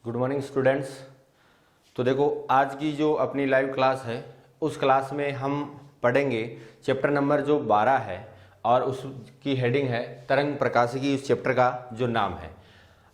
Good morning students. तो देखो, आज की जो अपनी लाइव क्लास है उस क्लास में हम पढ़ेंगे चैप्टर नंबर जो 12 है और उसकी हेडिंग है तरंग प्रकाशिकी। उस चैप्टर का जो नाम है,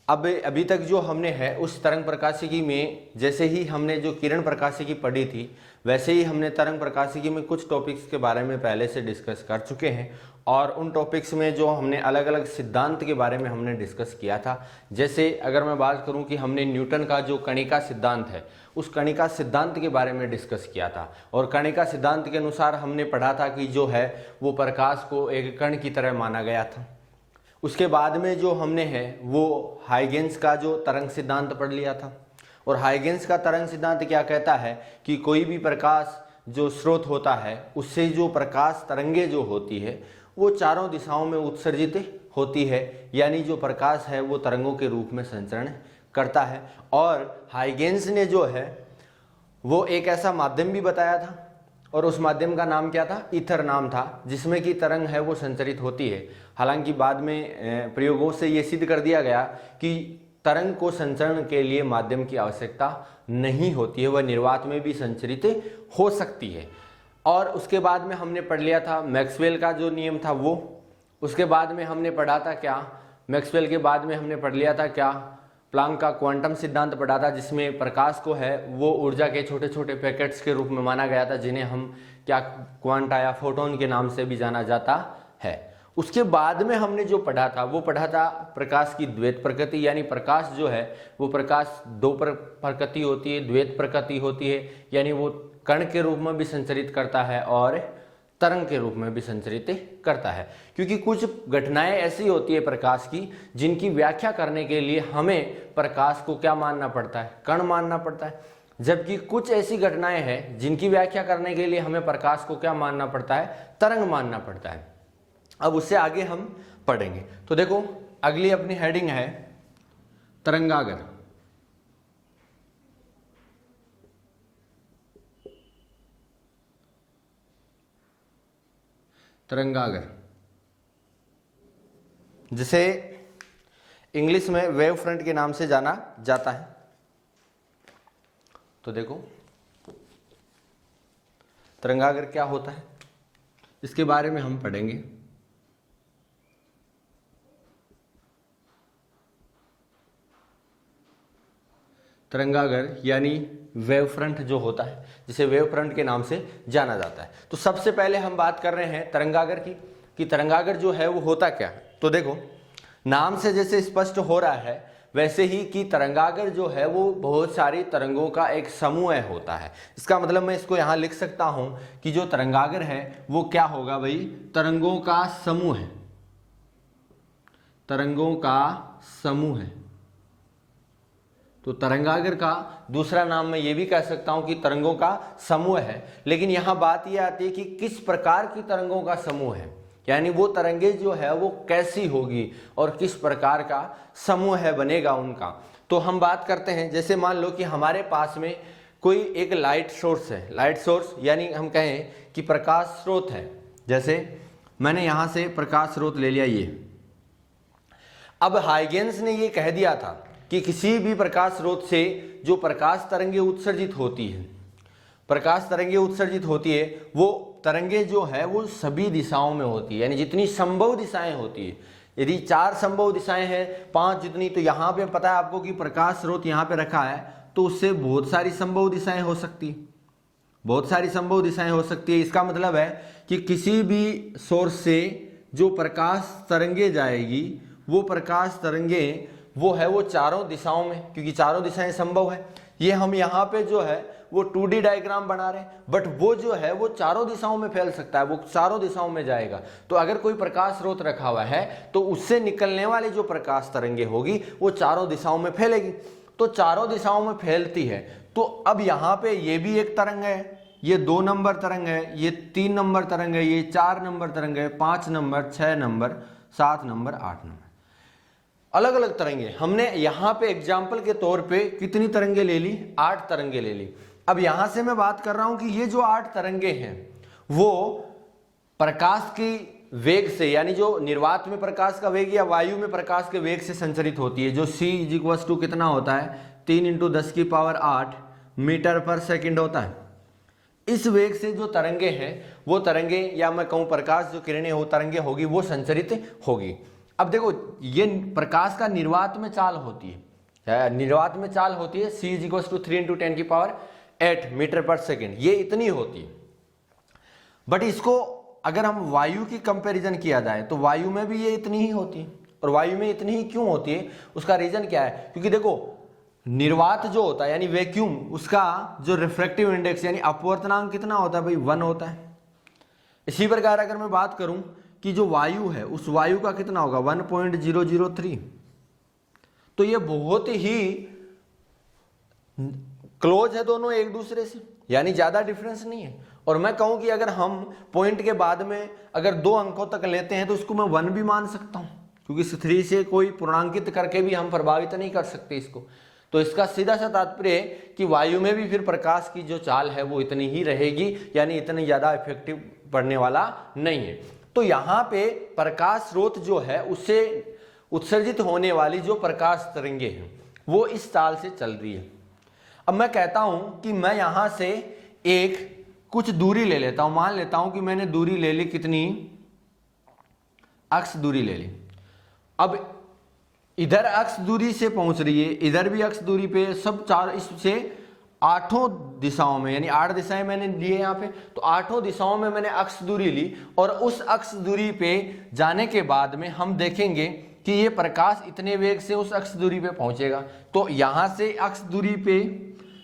अब अभी तक जो हमने है उस तरंग प्रकाशिकी में जैसे ही हमने जो किरण प्रकाशिकी पढ़ी थी वैसे ही हमने तरंग प्रकाशिकी में कुछ टॉपिक्स के बारे में पहले से डिस्कस कर चुके हैं और उन टॉपिक्स में जो हमने अलग अलग सिद्धांत के बारे में हमने डिस्कस किया था। जैसे अगर मैं बात करूं कि हमने न्यूटन का जो कणिका सिद्धांत है उस कणिका सिद्धांत के बारे में डिस्कस किया था और कणिका सिद्धांत के अनुसार हमने पढ़ा था कि जो है वो प्रकाश को एक कण की तरह माना गया था। उसके बाद में जो हमने है वो हाइगेंस का जो तरंग सिद्धांत पढ़ लिया था और हाइगेंस का तरंग सिद्धांत क्या कहता है कि कोई भी प्रकाश जो स्रोत होता है उससे जो प्रकाश तरंगे जो होती है वो चारों दिशाओं में उत्सर्जित होती है, यानी जो प्रकाश है वो तरंगों के रूप में संचरण करता है। और हाइगेंस ने जो है वो एक ऐसा माध्यम भी बताया था और उस माध्यम का नाम क्या था, ईथर नाम था, जिसमें कि तरंग है वो संचरित होती है। हालांकि बाद में प्रयोगों से ये सिद्ध कर दिया गया कि तरंग को संचरण के लिए माध्यम की आवश्यकता नहीं होती है, वह निर्वात में भी संचरित हो सकती है। और उसके बाद में हमने पढ़ लिया था मैक्सवेल का जो नियम था वो। उसके बाद में हमने पढ़ा था क्या, मैक्सवेल के बाद में हमने पढ़ लिया था क्या, प्लांक का क्वांटम सिद्धांत पढ़ा था, जिसमें प्रकाश को है वो ऊर्जा के छोटे छोटे पैकेट्स के रूप में माना गया था, जिन्हें हम क्या क्वांटा या फोटोन के नाम से भी जाना जाता है। उसके बाद में हमने जो पढ़ा था वो पढ़ा था प्रकाश की द्वैत प्रकृति, यानी प्रकाश जो है वो प्रकाश दो प्रकृति होती है, द्वैत प्रकृति होती है, यानी वो कण के रूप में भी संचरित करता है और तरंग के रूप में भी संचरित करता है। क्योंकि कुछ घटनाएं ऐसी होती है प्रकाश की जिनकी व्याख्या करने के लिए हमें प्रकाश को क्या मानना पड़ता है, कण मानना पड़ता है, जबकि कुछ ऐसी घटनाएं हैं जिनकी व्याख्या करने के लिए हमें प्रकाश को क्या मानना पड़ता है, तरंग मानना पड़ता है। अब उससे आगे हम पढ़ेंगे। तो देखो, अगली अपनी हेडिंग है तरंगागर। तरंगागर जिसे इंग्लिश में वेव फ्रंट के नाम से जाना जाता है। तो देखो, तरंगागर क्या होता है इसके बारे में हम पढ़ेंगे। तरंगागर यानी वेव फ्रंट जो होता है, जिसे वेव फ्रंट के नाम से जाना जाता है। तो सबसे पहले हम बात कर रहे हैं तरंगागर की कि तरंगागर जो है वो होता क्या है। तो देखो, नाम से जैसे स्पष्ट हो रहा है वैसे ही कि तरंगागर जो है वो बहुत सारी तरंगों का एक समूह होता है। इसका मतलब मैं इसको यहाँ लिख सकता हूँ कि जो तरंगागर है वो क्या होगा भाई, तरंगों का समूह है, तरंगों का समूह है। तो तरंगागर का दूसरा नाम मैं ये भी कह सकता हूं कि तरंगों का समूह है। लेकिन यहां बात यह आती है कि किस प्रकार की तरंगों का समूह है, यानी वो तरंगे जो है वो कैसी होगी और किस प्रकार का समूह है बनेगा उनका। तो हम बात करते हैं, जैसे मान लो कि हमारे पास में कोई एक लाइट सोर्स है, लाइट सोर्स यानी हम कहें कि प्रकाश स्रोत है। जैसे मैंने यहां से प्रकाश स्रोत ले लिया ये। अब हाइगेंस ने ये कह दिया था कि किसी भी प्रकाश स्रोत से जो प्रकाश तरंगे उत्सर्जित होती है, प्रकाश तरंगे उत्सर्जित होती है, वो तरंगे जो है वो सभी दिशाओं में होती है, यानी जितनी संभव दिशाएं होती है। यदि 4 संभव दिशाएं हैं, 5 जितनी, तो यहाँ पे पता है आपको कि प्रकाश स्रोत यहाँ पे रखा है तो उससे बहुत सारी संभव दिशाएं हो सकती है, बहुत सारी संभव दिशाएं हो सकती है। इसका मतलब है कि किसी भी सोर्स से जो प्रकाश तरंगे जाएगी वो प्रकाश तरंगे वो है वो चारों दिशाओं में, क्योंकि चारों दिशाएं संभव है। ये हम यहाँ पे जो है वो 2D डायग्राम बना रहे हैं, बट वो जो है वो चारों दिशाओं में फैल सकता है, वो चारों दिशाओं में जाएगा। तो अगर कोई प्रकाश स्रोत रखा हुआ है तो उससे निकलने वाली जो प्रकाश तरंगे होगी वो चारों दिशाओं में फैलेगी। तो चारों दिशाओं में फैलती है। तो अब यहाँ पे ये भी एक तरंग है, ये 2 नंबर तरंग है, ये 3 नंबर तरंग है, ये 4 नंबर तरंग है, 5 नंबर, 6 नंबर, 7 नंबर, 8 नंबर, अलग अलग तरंगे। हमने यहाँ पे एग्जाम्पल के तौर पे कितनी तरंगे ले ली, 8 तरंगे ले ली। अब यहां से मैं बात कर रहा हूं कि ये जो 8 तरंगे हैं वो प्रकाश की वेग से, यानी जो निर्वात में प्रकाश का वेग या वायु में प्रकाश के वेग से संचरित होती है, जो c = कितना होता है, 3 × 10⁸ मीटर पर सेकंड होता है। इस वेग से जो तरंगे हैं वो तरंगे, या मैं कहूँ प्रकाश जो किरणें हो तरंगे होगी वो संचरित होगी। अब देखो ये प्रकाश का निर्वात में चाल होती है, निर्वात में चाल होती है c = 3 × 10⁸ मीटर पर सेकंड, ये इतनी होती है। बट इसको अगर हम वायु की कंपैरिजन किया जाए तो वायु में भी ये इतनी ही होती है। और वायु में इतनी ही क्यों होती है, उसका रीजन क्या है? क्योंकि देखो निर्वात जो होता है यानी वैक्यूम, उसका जो रिफ्रैक्टिव इंडेक्स यानी अपवर्तनांक कितना होता है भाई? 1 होता है। इसी प्रकार अगर मैं बात करूं कि जो वायु है उस वायु का कितना होगा? 1.003। तो ये बहुत ही क्लोज है दोनों एक दूसरे से, यानी ज्यादा डिफरेंस नहीं है। और मैं कहूं कि अगर हम पॉइंट के बाद में अगर 2 अंकों तक लेते हैं तो इसको मैं 1 भी मान सकता हूं, क्योंकि 3 से कोई पूर्णांकित करके भी हम प्रभावित नहीं कर सकते इसको। तो इसका सीधा सा तात्पर्य है कि वायु में भी फिर प्रकाश की जो चाल है वो इतनी ही रहेगी, यानी इतनी ज्यादा इफेक्टिव पड़ने वाला नहीं है। तो यहाँ पे प्रकाश स्रोत जो है उससे उत्सर्जित होने वाली जो प्रकाश तरंगे हैं वो इस चाल से चल रही है। अब मैं कहता हूं कि मैं यहां से एक कुछ दूरी ले लेता हूं, मान लेता हूं कि मैंने दूरी ले ली, कितनी? अक्ष दूरी ले ली। अब इधर अक्ष दूरी से पहुंच रही है, इधर भी अक्ष दूरी पे, सब चार इससे 8 दिशाओं में, यानी 8 दिशाएं मैंने लिए यहाँ पे, तो 8 दिशाओं में मैंने अक्ष दूरी ली। और उस अक्ष दूरी पे जाने के बाद में हम देखेंगे कि ये प्रकाश इतने वेग से उस अक्ष दूरी पे पहुंचेगा। तो यहां से अक्ष दूरी पे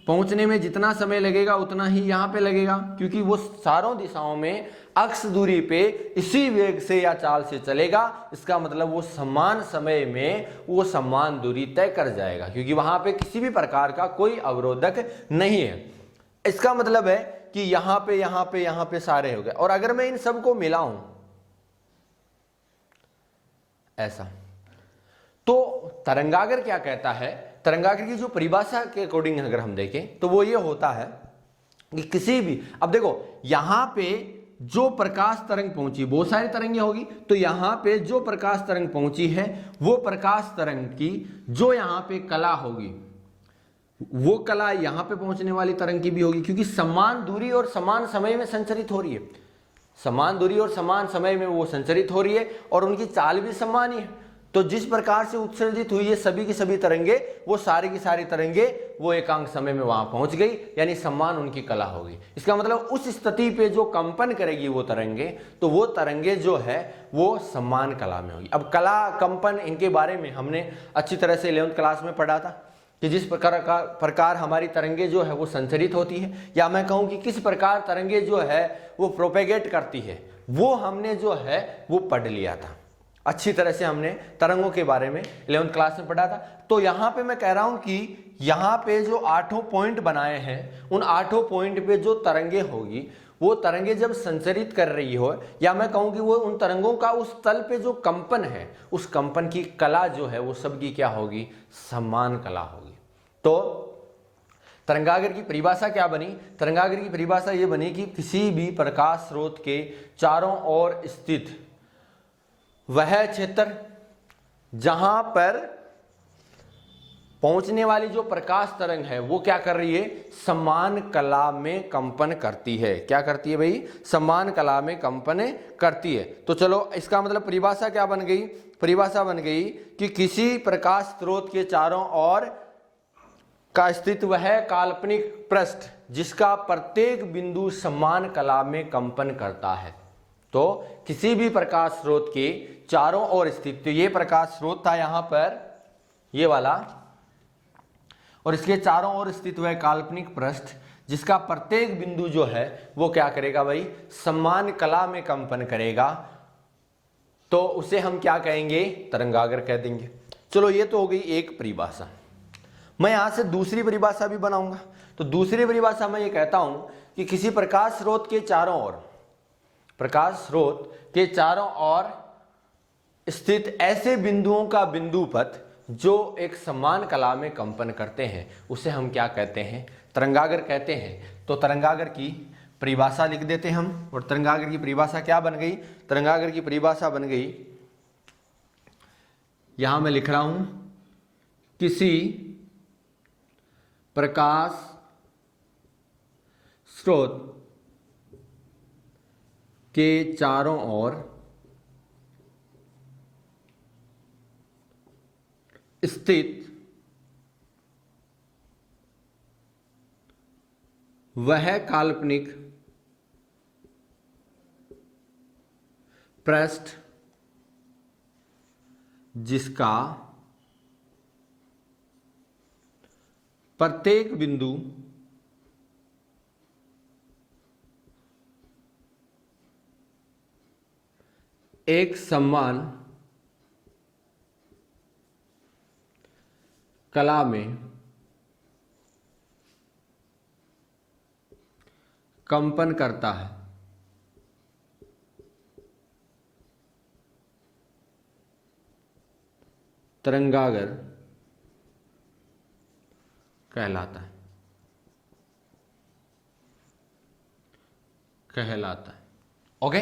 पहुंचने में जितना समय लगेगा उतना ही यहाँ पे लगेगा, क्योंकि वो चारों दिशाओं में अक्ष दूरी पे इसी वेग से या चाल से चलेगा। इसका मतलब वो समान समय में वो समान दूरी तय कर जाएगा, क्योंकि वहां पे किसी भी प्रकार का कोई अवरोधक नहीं है। इसका मतलब है कि यहाँ पे यहाँ पे यहाँ पे सारे हो गए। और अगर मैं इन सबको मिलाऊं ऐसा, तो तरंगागर क्या कहता है? तरंगागर की जो परिभाषा के अकॉर्डिंग अगर हम देखें तो वो ये होता है कि किसी भी, अब देखो यहां पे जो प्रकाश तरंग पहुंची, बहुत सारी तरंगें होगी, तो यहां पे जो प्रकाश तरंग पहुंची है वो प्रकाश तरंग की जो यहां पे कला होगी वो कला यहां पे पहुंचने वाली तरंग की भी होगी, क्योंकि समान दूरी और समान समय में संचरित हो रही है। समान दूरी और समान समय में वो संचरित हो रही है और उनकी चाल भी समान ही है। तो जिस प्रकार से उत्सर्जित हुई है सभी की सभी तरंगे, वो सारी की सारी तरंगे वो एकांक समय में वहां पहुंच गई, यानी समान उनकी कला होगी। इसका मतलब उस स्थिति पे जो कंपन करेगी वो तरंगे, तो वो तरंगे जो है वो समान कला में होगी। अब कला कंपन इनके बारे में हमने अच्छी तरह से 11th क्लास में पढ़ा था कि जिस प्रकार हमारी तरंगे जो है वो संचरित होती है, या मैं कहूँ कि किस प्रकार तरंगे जो है वो प्रोपेगेट करती है, वो हमने जो है वो पढ़ लिया था। अच्छी तरह से हमने तरंगों के बारे में 11th क्लास में पढ़ा था। तो यहाँ पे मैं कह रहा हूँ कि यहाँ पे जो 8 पॉइंट बनाए हैं, उन 8 पॉइंट पे जो तरंगे होगी, वो तरंगे जब संचरित कर रही हो, या मैं कहूँ कि वो उन तरंगों का उस तल पे जो कंपन है, उस कंपन की कला जो है वो सबकी क्या होगी? समान कला होगी। तो तरंगागर की परिभाषा क्या बनी? तरंगागर की परिभाषा ये बनी कि किसी भी प्रकाश स्रोत के चारों ओर स्थित वह क्षेत्र जहां पर पहुंचने वाली जो प्रकाश तरंग है वो क्या कर रही है? समान कला में कंपन करती है। क्या करती है भाई? समान कला में कंपन करती है। तो चलो इसका मतलब परिभाषा क्या बन गई? परिभाषा बन गई कि किसी प्रकाश स्रोत के चारों ओर का स्थित वह काल्पनिक पृष्ठ जिसका प्रत्येक बिंदु समान कला में कंपन करता है। तो किसी भी प्रकाश स्रोत के चारों ओर स्थित, तो ये प्रकाश स्रोत था यहां पर ये वाला, और इसके चारों ओर स्थित वह काल्पनिक पृष्ठ जिसका प्रत्येक बिंदु जो है वो क्या करेगा भाई? समान कला में कंपन करेगा, तो उसे हम क्या कहेंगे? तरंगागर कह देंगे। चलो ये तो हो गई एक परिभाषा। मैं यहां से दूसरी परिभाषा भी बनाऊंगा। तो दूसरी परिभाषा में ये कहता हूं कि किसी प्रकाश स्रोत के चारों ओर, प्रकाश स्रोत के चारों ओर स्थित ऐसे बिंदुओं का बिंदुपथ जो एक समान कला में कंपन करते हैं उसे हम क्या कहते हैं? तरंगागर कहते हैं। तो तरंगागर की परिभाषा लिख देते हम, और तरंगागर की परिभाषा क्या बन गई? तरंगागर की परिभाषा बन गई, यहां मैं लिख रहा हूं, किसी प्रकाश स्रोत के चारों ओर स्थित वह काल्पनिक पृष्ठ जिसका प्रत्येक बिंदु एक समान कला में कंपन करता है, तरंगागर कहलाता है। ओके,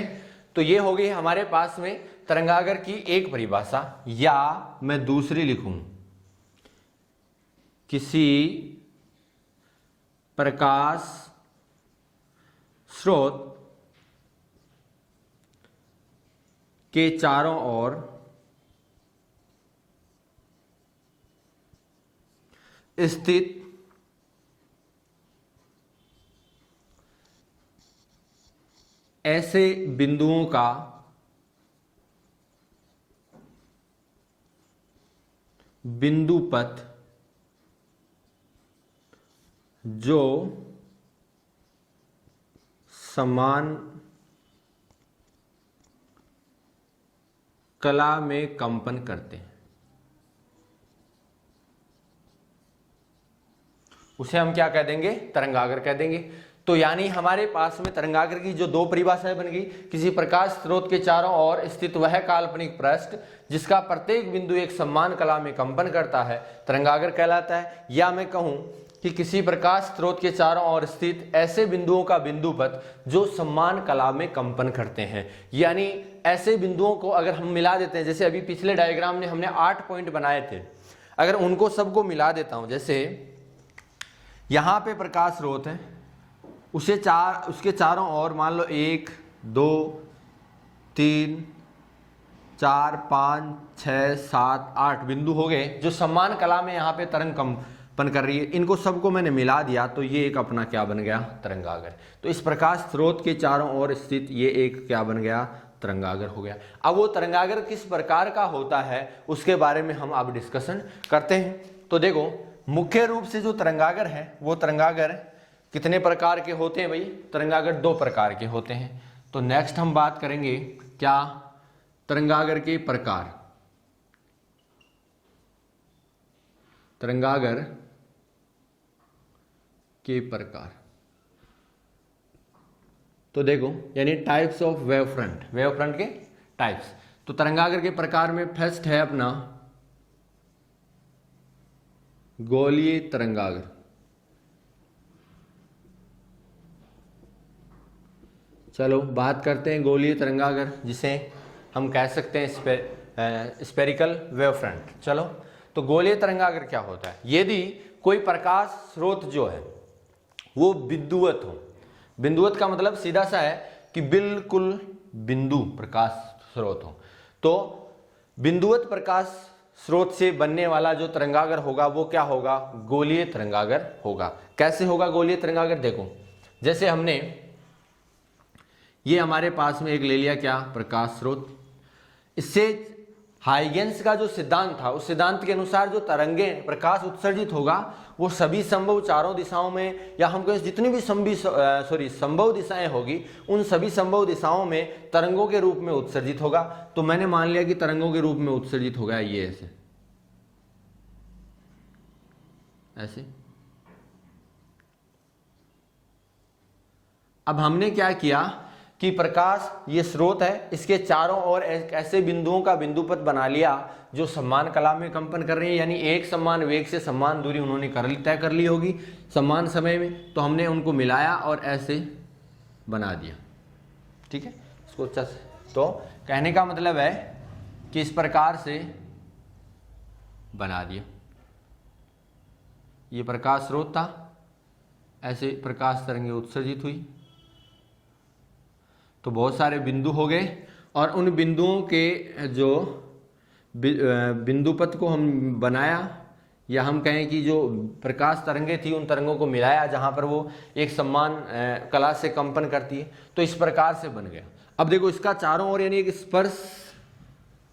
तो ये हो गई हमारे पास में तरंगागर की एक परिभाषा, या मैं दूसरी लिखूं, किसी प्रकाश स्रोत के चारों ओर स्थित ऐसे बिंदुओं का बिंदुपथ जो समान कला में कंपन करते हैं, उसे हम क्या कह देंगे? तरंगागर कह देंगे। तो यानी हमारे पास में तरंगागर की जो दो परिभाषाएं बन गई, किसी प्रकाश स्रोत के चारों ओर स्थित वह काल्पनिक पृष्ठ जिसका प्रत्येक बिंदु एक समान कला में कंपन करता है, तरंगागर कहलाता है। या मैं कहूं कि किसी प्रकाश स्रोत के चारों ओर स्थित ऐसे बिंदुओं का बिंदुपथ जो समान कला में कंपन करते हैं। यानी ऐसे बिंदुओं को अगर हम मिला देते हैं, जैसे अभी पिछले डायग्राम में हमने 8 पॉइंट बनाए थे, अगर उनको सबको मिला देता हूं, जैसे यहां पे प्रकाश स्रोत है, उसके चारों ओर मान लो 1 2 3 4 5 6 7 8 बिंदु हो गए जो समान कला में यहाँ पे तरंग कंपन कर रही है। इनको सबको मैंने मिला दिया तो ये एक अपना क्या बन गया? तरंगागर। तो इस प्रकाश स्रोत के चारों ओर स्थित ये एक क्या बन गया? तरंगागर हो गया। अब वो तरंगागर किस प्रकार का होता है उसके बारे में हम अब डिस्कशन करते हैं। तो देखो, मुख्य रूप से जो तरंगागर है वो तरंगागर कितने प्रकार के होते हैं भाई? तरंगागर 2 प्रकार के होते हैं। तो नेक्स्ट हम बात करेंगे क्या? तरंगागर के प्रकार। तरंगागर के प्रकार तो देखो, यानी टाइप्स ऑफ वेव फ्रंट के टाइप्स। तो तरंगागर के प्रकार में फर्स्ट है अपना गोलीय तरंगागर। चलो बात करते हैं गोलीय तरंगागर, जिसे हम कह सकते हैं स्पेरिकल वेव फ्रंट। चलो, तो गोलीय तरंगागर क्या होता है? यदि कोई प्रकाश स्रोत जो है वो बिंदुवत हो, बिंदुवत का मतलब सीधा सा है कि बिल्कुल बिंदु प्रकाश स्रोत हो, तो बिंदुवत प्रकाश स्रोत से बनने वाला जो तरंगागर होगा वो क्या होगा? गोलीय तरंगागर होगा। कैसे होगा गोलीय तरंगागर? देखो, जैसे हमने ये हमारे पास में एक ले लिया क्या? प्रकाश स्रोत। इससे हाइगेंस का जो सिद्धांत था उस सिद्धांत के अनुसार जो तरंगें प्रकाश उत्सर्जित होगा वो सभी संभव चारों दिशाओं में, या हम कहें जितनी भी संभव दिशाएं होगी उन सभी संभव दिशाओं में तरंगों के रूप में उत्सर्जित होगा। तो मैंने मान लिया कि तरंगों के रूप में उत्सर्जित हो गया ये ऐसे। अब हमने क्या किया कि प्रकाश ये स्रोत है, इसके चारों ओर ऐसे बिंदुओं का बिंदुपथ बना लिया जो समान कला में कंपन कर रहे हैं, यानी एक समान वेग से समान दूरी उन्होंने तय कर ली होगी समान समय में। तो हमने उनको मिलाया और ऐसे बना दिया। ठीक है, इसको अच्छा से। तो कहने का मतलब है कि इस प्रकार से बना दिया। ये प्रकाश स्रोत था, ऐसे प्रकाश तरंगें उत्सर्जित हुई, तो बहुत सारे बिंदु हो गए और उन बिंदुओं के जो बिंदु पथ को हम बनाया, या हम कहें कि जो प्रकाश तरंगें थी उन तरंगों को मिलाया जहां पर वो एक समान कला से कंपन करती है, तो इस प्रकार से बन गया। अब देखो इसका चारों ओर यानी एक स्पर्श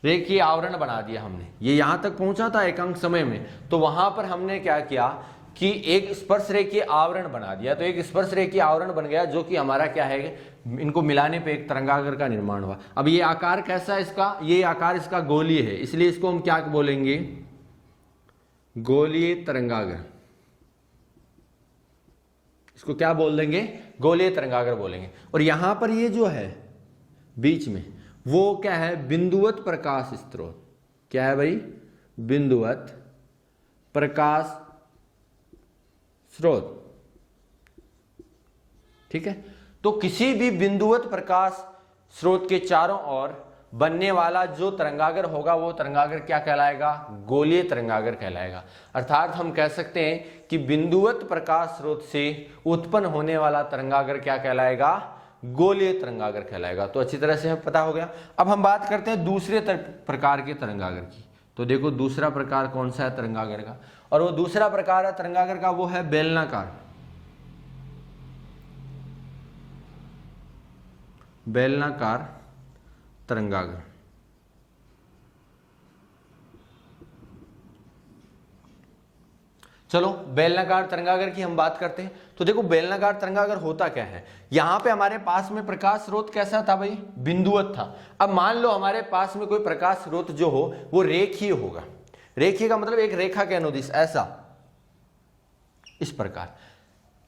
रेखीय आवरण बना दिया हमने। ये यहां तक पहुंचा था एकांक समय में, तो वहां पर हमने क्या किया कि एक स्पर्श रेखीय आवरण बना दिया। तो एक स्पर्श रेखीय आवरण बन गया जो कि हमारा क्या है, इनको मिलाने पे एक तरंगागर का निर्माण हुआ। अब ये आकार कैसा है इसका, ये आकार इसका गोलीय है, इसलिए इसको हम क्या बोलेंगे, गोलीय तरंगागर। इसको क्या बोल देंगे, गोलीय तरंगागर बोलेंगे। और यहां पर ये जो है बीच में वो क्या है, बिंदुवत प्रकाश स्रोत। क्या है भाई, बिंदुवत प्रकाश स्रोत। ठीक है, तो किसी भी बिंदुवत प्रकाश स्रोत के चारों ओर बनने वाला जो तरंगागर होगा वो तरंगागर क्या कहलाएगा, गोलीय तरंगागर कहलाएगा। अर्थात हम कह सकते हैं कि बिंदुवत प्रकाश स्रोत से उत्पन्न होने वाला तरंगागर क्या कहलाएगा, गोलीय तरंगागर कहलाएगा। तो अच्छी तरह से हमें पता हो गया। अब हम बात करते हैं दूसरे प्रकार के तरंगागर की। तो देखो दूसरा प्रकार कौन सा है तरंगागर का, और वो दूसरा प्रकार है तरंगागर का, वो है बेलनाकार। बेलनाकार तरंगागर। चलो बेलनाकार तरंगागर की हम बात करते हैं। तो देखो बेलनाकार तरंगागर होता क्या है, यहां पे हमारे पास में प्रकाश स्रोत कैसा था भाई, बिंदुवत था। अब मान लो हमारे पास में कोई प्रकाश स्रोत जो हो वो रेखीय होगा। रेखीय का मतलब एक रेखा के अनुदिश, ऐसा, इस प्रकार।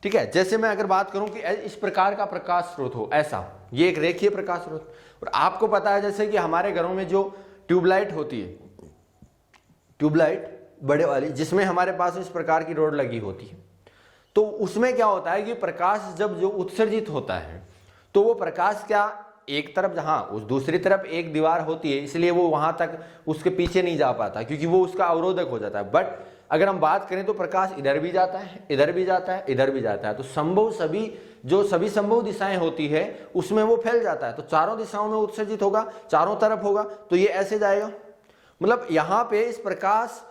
ठीक है, जैसे मैं अगर बात करूं कि इस प्रकार का प्रकाश स्रोत हो, ऐसा, ये एक रेखीय प्रकाश स्रोत। और आपको पता है जैसे कि हमारे घरों में जो ट्यूबलाइट होती है, ट्यूबलाइट बड़े वाली, जिसमें हमारे पास इस प्रकार की रोड लगी होती है, तो उसमें क्या होता है कि प्रकाश जब जो उत्सर्जित होता है तो वो प्रकाश क्या एक तरफ, जहां उस दूसरी तरफ एक दीवार होती है, इसलिए वो वहां तक उसके पीछे नहीं जा पाता क्योंकि वो उसका अवरोधक हो जाता है। बट अगर हम बात करें तो प्रकाश इधर भी जाता है, इधर भी जाता है, इधर भी जाता है, तो संभव सभी संभव दिशाएं होती है उसमें वो फैल जाता है। तो चारों दिशाओं में उत्सर्जित होगा, चारों तरफ होगा, तो ये ऐसे जाएगा। मतलब यहां पे इस प्रकाश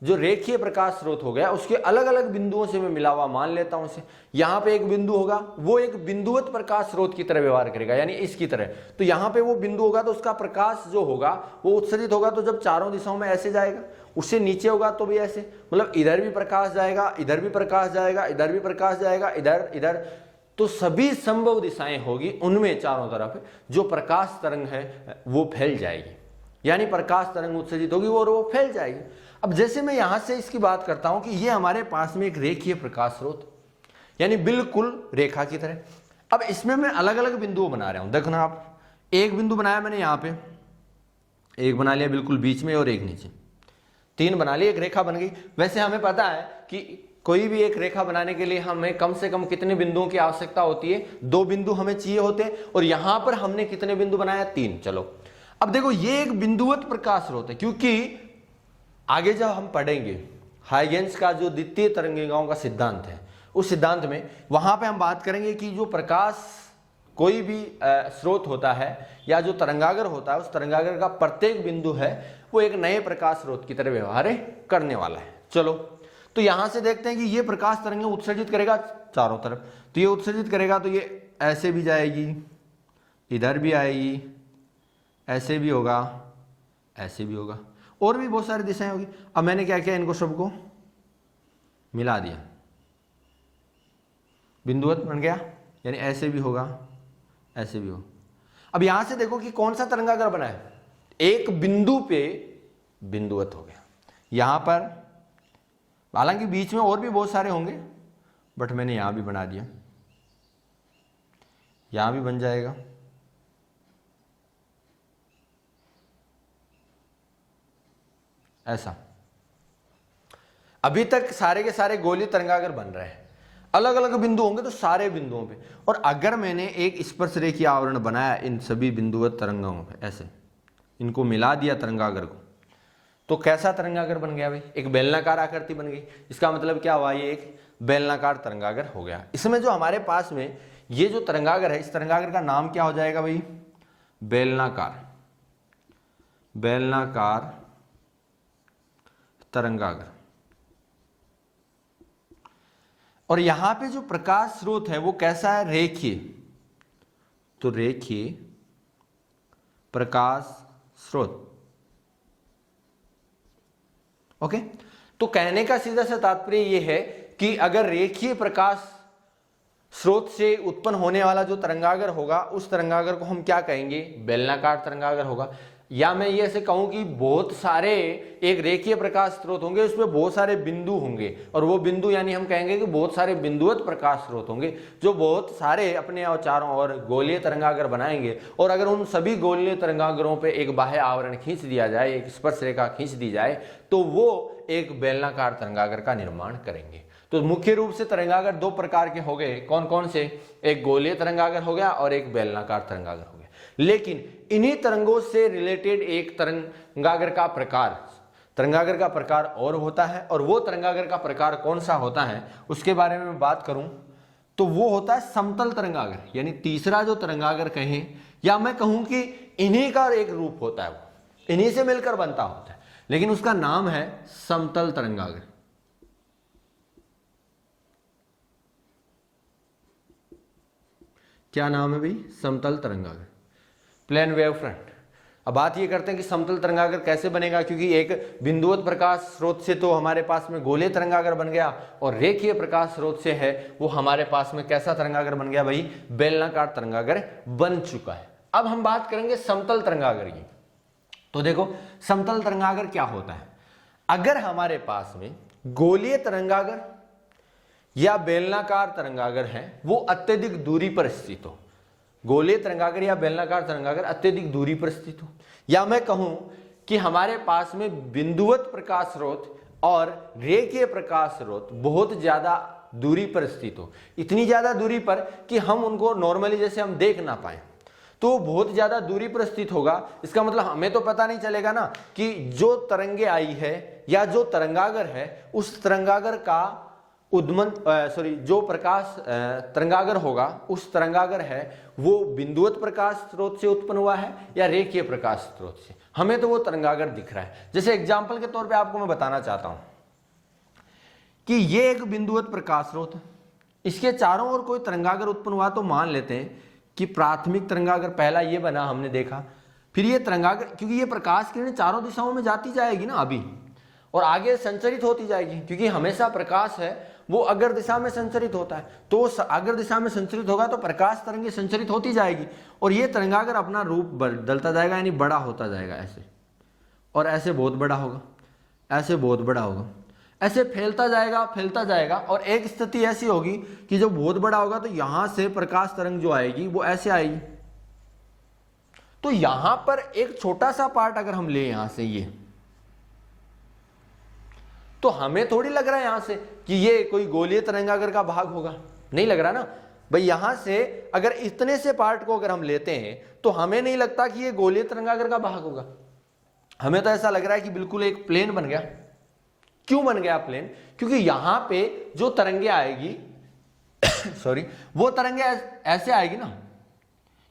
जो रेखीय प्रकाश स्रोत हो गया उसके अलग अलग बिंदुओं से मैं मिला हुआ मान लेता हूं इसे। यहां पे एक बिंदु होगा, वो एक बिंदुवत प्रकाश स्रोत की तरह व्यवहार करेगा, यानी इसकी तरह। तो यहां पे वो बिंदु होगा तो उसका प्रकाश जो होगा वो उत्सर्जित होगा, तो जब चारों दिशाओं में ऐसे जाएगा, उससे नीचे होगा तो भी ऐसे, मतलब इधर भी प्रकाश जाएगा, इधर भी प्रकाश जाएगा, इधर भी प्रकाश जाएगा, इधर इधर, तो सभी संभव दिशाएं होगी, उनमें चारों तरफ जो प्रकाश तरंग है वो फैल जाएगी, यानी प्रकाश तरंग उत्सर्जित होगी और वो फैल जाएगी। अब जैसे मैं यहां से इसकी बात करता हूं कि ये हमारे पास में एक रेखीय प्रकाश स्रोत, यानी बिल्कुल रेखा की तरह। अब इसमें मैं अलग अलग बिंदुओं बना रहा हूं, देखना आप, एक बिंदु बनाया मैंने यहां पे, एक बना लिया बिल्कुल बीच में और एक नीचे, तीन बना लिए, एक रेखा बन गई। वैसे हमें पता है कि कोई भी एक रेखा बनाने के लिए हमें कम से कम कितने बिंदुओं की आवश्यकता होती है, 2 बिंदु हमें चाहिए होते हैं, और यहां पर हमने कितने बिंदु बनाया, 3। चलो अब देखो ये एक बिंदुवत प्रकाश स्रोत है, क्योंकि आगे जब हम पढ़ेंगे हाइगेंस का जो द्वितीय तरंगिकाओं का सिद्धांत है, उस सिद्धांत में वहां पे हम बात करेंगे कि जो प्रकाश कोई भी स्रोत होता है या जो तरंगागर होता है, उस तरंगागर का प्रत्येक बिंदु है वो एक नए प्रकाश स्रोत की तरह व्यवहार करने वाला है। चलो तो यहां से देखते हैं कि ये प्रकाश तरंगें उत्सर्जित करेगा चारों तरफ, तो ये उत्सर्जित करेगा तो ये ऐसे भी जाएगी, इधर भी आएगी, ऐसे भी होगा, ऐसे भी होगा, और भी बहुत सारी दिशाएं होगी। अब मैंने क्या किया, इनको सबको मिला दिया, बिंदुवत बन गया, यानी ऐसे भी होगा, ऐसे भी होगा। अब यहां से देखो कि कौन सा तरंगागर बना है, एक बिंदु पे बिंदुवत हो गया। यहां पर हालांकि बीच में और भी बहुत सारे होंगे, बट मैंने यहां भी बना दिया, यहां भी बन जाएगा, ऐसा। अभी तक सारे के सारे गोलीय तरंगागर बन रहे हैं, अलग अलग बिंदु होंगे तो सारे बिंदुओं पे। और अगर मैंने एक स्पर्श रेखीय आवरण बनाया इन सभी बिंदुवत तरंगों पे, ऐसे इनको मिला दिया तरंगागर को, तो कैसा तरंगागर बन गया भाई, एक बेलनाकार आकृति बन गई। इसका मतलब क्या हुआ, ये एक बेलनाकार तरंगागर हो गया। इसमें जो हमारे पास में ये जो तरंगागर है, इस तरंगागर का नाम क्या हो जाएगा भाई, बेलनाकार, बेलनाकार तरंगागर। और यहां पे जो प्रकाश स्रोत है वो कैसा है, रेखीय, तो रेखीय प्रकाश स्रोत। ओके, तो कहने का सीधा सा तात्पर्य यह है कि अगर रेखीय प्रकाश स्रोत से उत्पन्न होने वाला जो तरंगागर होगा, उस तरंगागर को हम क्या कहेंगे, बेलनाकार तरंगागर होगा। या मैं ये ऐसे कहूं कि बहुत सारे एक रेखीय प्रकाश स्रोत होंगे, उसमें बहुत सारे बिंदु होंगे, और वो बिंदु यानी हम कहेंगे कि बहुत सारे बिंदुवत प्रकाश स्रोत होंगे जो बहुत सारे अपने चारों ओर गोलीय तरंगागर बनाएंगे। और अगर उन सभी गोलीय तरंगागरों पे एक बाह्य आवरण खींच दिया जाए, एक स्पर्श रेखा खींच दी जाए, तो वो एक बेलनाकार तरंगागर का निर्माण करेंगे। तो मुख्य रूप से तरंगागर दो प्रकार के हो गए, कौन कौन से, एक गोलीय तरंगागर हो गया और एक बेलनाकार तरंगागर हो गया। लेकिन इन्हीं तरंगों से रिलेटेड एक तरंगागर का प्रकार और होता है, और वो तरंगागर का प्रकार कौन सा होता है उसके बारे में मैं बात करूं तो वो होता है समतल तरंगागर, यानी तीसरा जो तरंगागर कहें, या मैं कहूं कि इन्हीं का एक रूप होता है, वो इन्हीं से मिलकर बनता होता है, लेकिन उसका नाम है समतल तरंगागर। क्या नाम है भाई, समतल तरंगागर, प्लेन वेव फ्रंट। अब बात ये करते हैं कि समतल तरंगागर कैसे बनेगा, क्योंकि एक बिंदुवत प्रकाश स्रोत से तो हमारे पास में गोलीय तरंगागर बन गया, और रेखीय प्रकाश स्रोत से है वो हमारे पास में कैसा तरंगागर बन गया भाई, बेलनाकार तरंगागर बन चुका है। अब हम बात करेंगे समतल तरंगागर की। तो देखो समतल तरंगागर क्या होता है, अगर हमारे पास में गोलीय तरंगागर या बेलनाकार तरंगागर है, वो अत्यधिक दूरी पर स्थित हो, गोलीय तरंगागर या बेलनाकार तरंगागर अत्यधिक दूरी पर स्थित हो, या मैं कहूं कि हमारे पास में बिंदुवत प्रकाश स्रोत और रेखीय प्रकाश स्रोत बहुत ज्यादा दूरी पर स्थित हो, इतनी ज्यादा दूरी पर कि हम उनको नॉर्मली जैसे हम देख ना पाए, तो बहुत ज्यादा दूरी पर स्थित होगा। इसका मतलब हमें तो पता नहीं चलेगा ना कि जो तरंगे आई है या जो तरंगागर है, उस तरंगागर का जो प्रकाश तरंगागर होगा, उस तरंगागर है वो बिंदुवत प्रकाश स्रोत से उत्पन्न हुआ है या रेखीय प्रकाश स्रोत से, हमें तो वो तरंगागर दिख रहा है। जैसे एग्जांपल के तौर पे आपको मैं बताना चाहता हूं कि ये एक बिंदुवत प्रकाश स्रोत है, इसके चारों ओर कोई तरंगागर उत्पन्न हुआ, तो मान लेते हैं कि प्राथमिक तरंगागर पहला ये बना, हमने देखा, फिर ये तरंगागर, क्योंकि ये प्रकाश किरणें चारों दिशाओं में जाती जाएगी ना अभी, और आगे संचरित होती जाएगी, क्योंकि हमेशा प्रकाश है वो अगर दिशा में संचरित होता है, तो अगर दिशा में संचरित होगा तो प्रकाश तरंगे संचरित होती जाएगी, और ये तरंगागर अपना रूप बदलता जाएगा, यानी बड़ा होता जाएगा ऐसे, और ऐसे बहुत बड़ा होगा, ऐसे बहुत बड़ा होगा, ऐसे फैलता जाएगा, और एक स्थिति ऐसी होगी कि जो बहुत बड़ा होगा तो यहां से प्रकाश तरंग जो आएगी वो ऐसे आएगी। तो यहां पर एक छोटा सा पार्ट अगर हम ले यहां से, ये तो हमें थोड़ी लग रहा है यहां से कि ये कोई गोलीय तरंगागर का भाग होगा, नहीं लग रहा ना भाई। यहां से अगर इतने से पार्ट को अगर हम लेते हैं तो हमें नहीं लगता कि ये गोलीय तरंगागर का भाग होगा, हमें तो ऐसा लग रहा है कि बिल्कुल एक प्लेन बन गया। क्यों बन गया प्लेन, क्योंकि यहां पे जो तरंगे आएगी सॉरी, वो तरंगे ऐसे आएगी ना,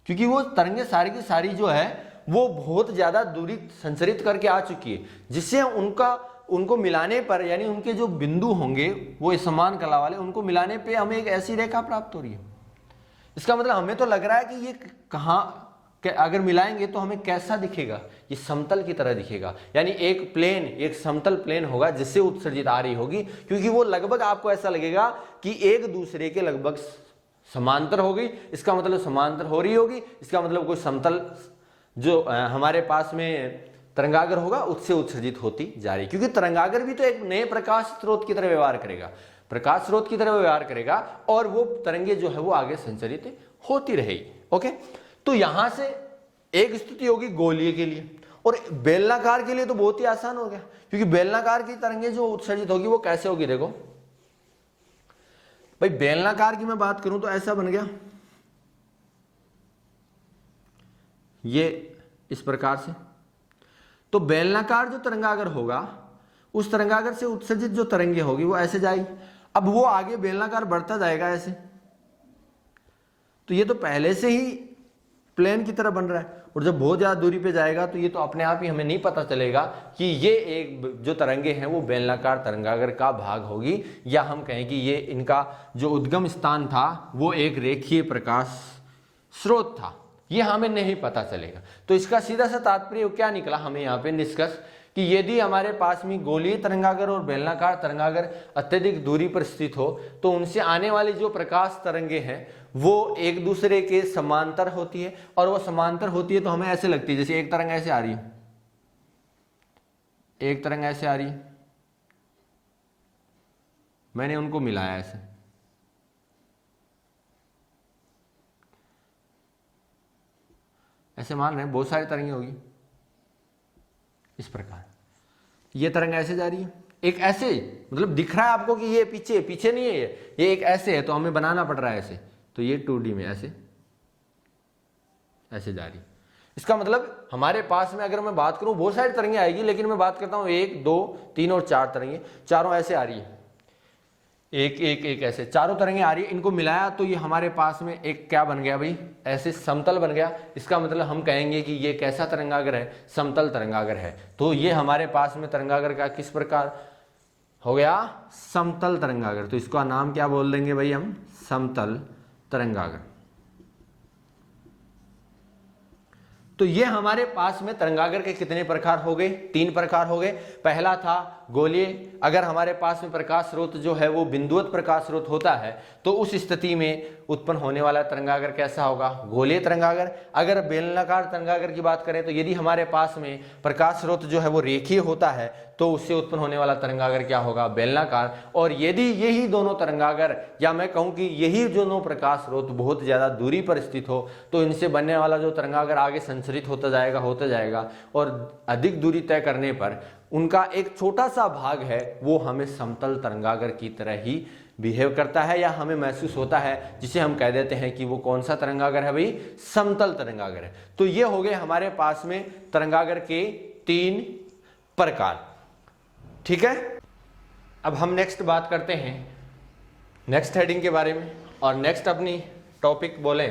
क्योंकि वो तरंगे सारी की सारी जो है वो बहुत ज्यादा दूरी संचरित करके आ चुकी है, जिससे उनको मिलाने पर, यानी उनके जो बिंदु होंगे वो समान कला वाले, उनको मिलाने पे हमें एक ऐसी रेखा प्राप्त हो रही है। इसका मतलब हमें तो लग रहा है कि ये कहां अगर मिलाएंगे तो हमें कैसा दिखेगा, ये समतल की तरह दिखेगा, यानी एक प्लेन, एक समतल प्लेन होगा जिससे उत्सर्जित आ रही होगी, क्योंकि वो लगभग आपको ऐसा लगेगा कि एक दूसरे के लगभग समांतर होगी। इसका मतलब समांतर हो रही होगी, इसका मतलब कोई समतल जो हमारे पास में तरंगागर होगा उससे उत्सर्जित होती जा रही, क्योंकि तरंगागर भी तो एक नए प्रकाश स्रोत की तरह व्यवहार करेगा, प्रकाश स्रोत की तरह व्यवहार करेगा, और वो तरंगे जो है वो आगे संचरित होती रहेगी। ओके, तो यहां से एक स्थिति होगी गोलीय के लिए, और बेलनाकार के लिए तो बहुत ही आसान हो गया, क्योंकि बेलनाकार की तरंगे जो उत्सर्जित होगी वो कैसे होगी, देखो भाई बेलनाकार की मैं बात करूं तो ऐसा बन गया, ये इस प्रकार से। तो बेलनाकार जो तरंगागर होगा उस तरंगागर से उत्सर्जित जो तरंगे होगी वो ऐसे जाएगी। अब वो आगे बेलनाकार बढ़ता जाएगा ऐसे, तो ये तो पहले से ही प्लेन की तरह बन रहा है, और जब बहुत ज्यादा दूरी पे जाएगा तो ये तो अपने आप ही हमें नहीं पता चलेगा कि ये एक जो तरंगे हैं वो बेलनाकार तरंगागर का भाग होगी, या हम कहें कि ये इनका जो उद्गम स्थान था वो एक रेखीय प्रकाश स्रोत था, ये हमें नहीं पता चलेगा। तो इसका सीधा सा तात्पर्य क्या निकला हमें यहाँ पे निष्कर्ष, कि यदि हमारे पास में गोलीय तरंगागर और बेलनाकार तरंगागर अत्यधिक दूरी पर स्थित हो तो उनसे आने वाली जो प्रकाश तरंगे हैं वो एक दूसरे के समांतर होती है, और वो समांतर होती है तो हमें ऐसे लगती है जैसे एक तरंग ऐसे आ रही है, एक तरंग ऐसे आ रही है, मैंने उनको मिलाया ऐसे, ऐसे मान रहे हैं बहुत सारी तरंगें होगी इस प्रकार। ये तरंग ऐसे जा रही है, एक ऐसे, मतलब दिख रहा है आपको कि ये पीछे पीछे नहीं है, ये एक ऐसे है तो हमें बनाना पड़ रहा है ऐसे, तो ये 2D में ऐसे ऐसे जा रही है। इसका मतलब हमारे पास में अगर मैं बात करूं बहुत सारी तरंगें आएगी, लेकिन मैं बात करता हूं 1 2 3 और 4 तरंगें, चारों ऐसे आ रही है, एक एक एक ऐसे चारों तरंगें आ रही है। इनको मिलाया तो ये हमारे पास में एक क्या बन गया भाई, ऐसे समतल बन गया। इसका मतलब हम कहेंगे कि ये कैसा तरंगागर है, समतल तरंगागर है। तो ये हमारे पास में तरंगागर का किस प्रकार हो गया, समतल तरंगागर। तो इसका नाम क्या बोल देंगे भाई हम, समतल तरंगागर। तो ये हमारे पास में तरंगागर के कितने प्रकार हो गए, 3 प्रकार हो गए। पहला था गोलीय, अगर हमारे पास में प्रकाश स्रोत जो है वो बिंदुवत प्रकाश स्रोत होता है तो उस स्थिति में उत्पन्न होने वाला तरंगागर कैसा होगा, गोलीय तरंगागर। अगर बेलनाकार तरंगागर की बात करें तो यदि हमारे पास में प्रकाश स्रोत जो है वो रेखीय होता है तो उससे उत्पन्न होने वाला तरंगागर क्या होगा, बेलनाकार। और यदि यही दोनों तरंगागर, या मैं कहूं कि यही दोनों प्रकाश स्रोत बहुत ज्यादा दूरी पर स्थित हो तो इनसे बनने वाला जो तरंगागर आगे संचरित होता जाएगा, और अधिक दूरी तय करने पर उनका एक छोटा सा भाग है वो हमें समतल तरंगागर की तरह ही बिहेव करता है, या हमें महसूस होता है, जिसे हम कह देते हैं कि वो कौन सा तरंगागर है भाई, समतल तरंगागर है। तो ये हो गए हमारे पास में तरंगागर के 3 प्रकार। ठीक है, अब हम नेक्स्ट बात करते हैं नेक्स्ट हेडिंग के बारे में, और नेक्स्ट अपनी टॉपिक बोले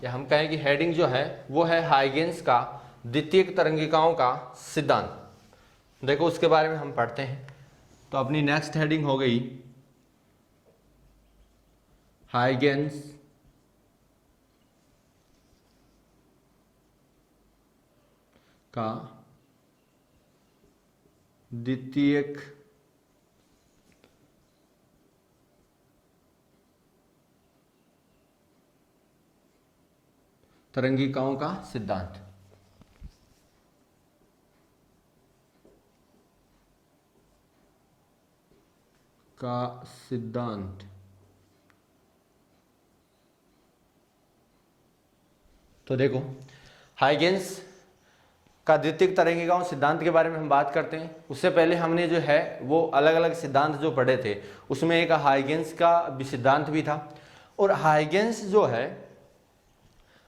या हम कहें कि हेडिंग जो है वो है हाइगेंस का द्वितीयक तरंगिकाओं का सिद्धांत। देखो उसके बारे में हम पढ़ते हैं। तो अपनी नेक्स्ट हेडिंग हो गई हाइगेंस का द्वितीयक तरंगिकाओं का सिद्धांत। का सिद्धांत। तो देखो हाइगेंस का द्वितीयक तरंगिकाओं सिद्धांत के बारे में हम बात करते हैं। उससे पहले हमने जो है वो अलग अलग सिद्धांत जो पढ़े थे उसमें एक हाइगेंस का सिद्धांत भी था। और हाइगेंस जो है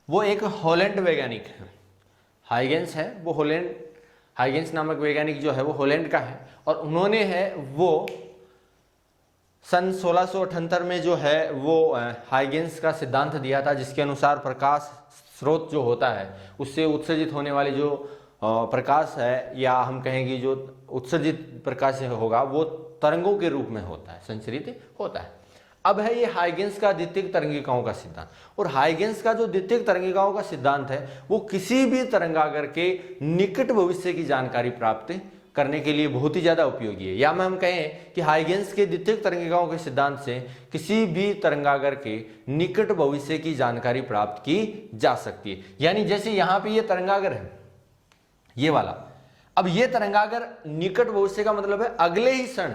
वो एक हॉलैंड वैज्ञानिक है। हाइगेंस है वो हाइगेंस नामक वैज्ञानिक जो है वो हॉलैंड का है, और उन्होंने है वो सन 1678 में जो है वो हाइगेंस का सिद्धांत दिया था, जिसके अनुसार प्रकाश स्रोत जो होता है उससे उत्सर्जित होने वाली जो प्रकाश है, या हम कहेंगे जो उत्सर्जित प्रकाश होगा वो तरंगों के रूप में होता है, संचरित होता है। अब है ये हाइगेंस का द्वितीयक तरंगिकाओं का सिद्धांत। और हाइगेंस का जो द्वितीयक तरंगिकाओं का सिद्धांत है वो किसी भी तरंगागर के निकट भविष्य की जानकारी प्राप्त करने के लिए बहुत ही ज्यादा उपयोगी है। या मैं हम कहें कि हाइगेंस के द्वितीयक तरंगिकाओं के सिद्धांत से किसी भी तरंगागर के निकट भविष्य की जानकारी प्राप्त की जा सकती है। यानी जैसे यहाँ पे ये तरंगागर है ये वाला, अब ये तरंगागर निकट भविष्य का मतलब है अगले ही क्षण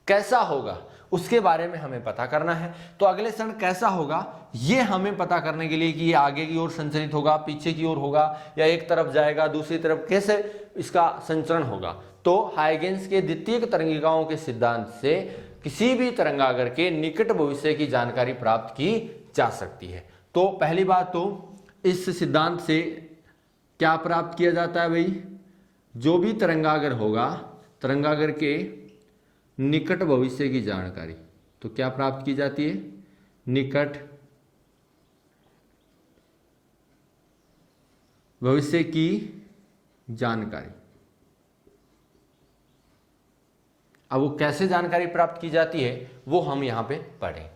कैसा होगा उसके बारे में हमें पता करना है। तो अगले क्षण कैसा होगा ये हमें पता करने के लिए कि ये आगे की ओर संचरित होगा, पीछे की ओर होगा, या एक तरफ जाएगा दूसरी तरफ, कैसे इसका संचरण होगा। तो हाइगेंस के द्वितीयक तरंगिकाओं के सिद्धांत से किसी भी तरंगागर के निकट भविष्य की जानकारी प्राप्त की जा सकती है। तो पहली बात तो इस सिद्धांत से क्या प्राप्त किया जाता है भाई, जो भी तरंगागर होगा, तरंगागर के निकट भविष्य की जानकारी, तो क्या प्राप्त की जाती है? निकट भविष्य की जानकारी। अब वो कैसे जानकारी प्राप्त की जाती है वो हम यहां पे पढ़ें।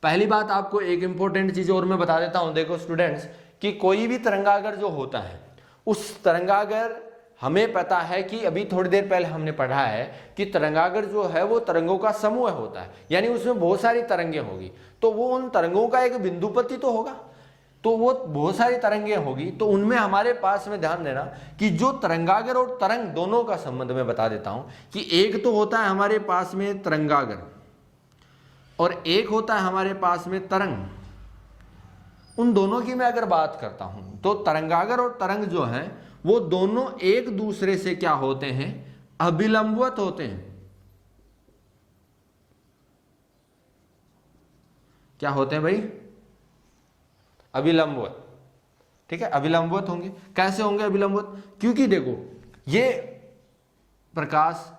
पहली बात आपको एक इंपॉर्टेंट चीज और मैं बता देता हूं। देखो स्टूडेंट्स, कि कोई भी तरंगागर जो होता है, उस तरंगागर, हमें पता है कि अभी थोड़ी देर पहले हमने पढ़ा है कि तरंगागर जो है वो तरंगों का समूह होता है, यानी उसमें बहुत सारी तरंगें होगी, तो वो उन तरंगों का एक बिंदुपति तो होगा, तो वो बहुत सारी तरंगें होगी, तो उनमें हमारे पास में ध्यान देना कि जो तरंगागर और तरंग दोनों का संबंध मैं बता देता हूं कि एक तो होता है हमारे पास में तरंगागर और एक होता है हमारे पास में तरंग। उन दोनों की मैं अगर बात करता हूं तो तरंगागर और तरंग जो है वो दोनों एक दूसरे से क्या होते हैं? अभिलंबवत होते हैं। क्या होते हैं भाई? अभिलंबवत। ठीक है, अभिलंबवत होंगे। कैसे होंगे अभिलंबवत? क्योंकि देखो ये प्रकाश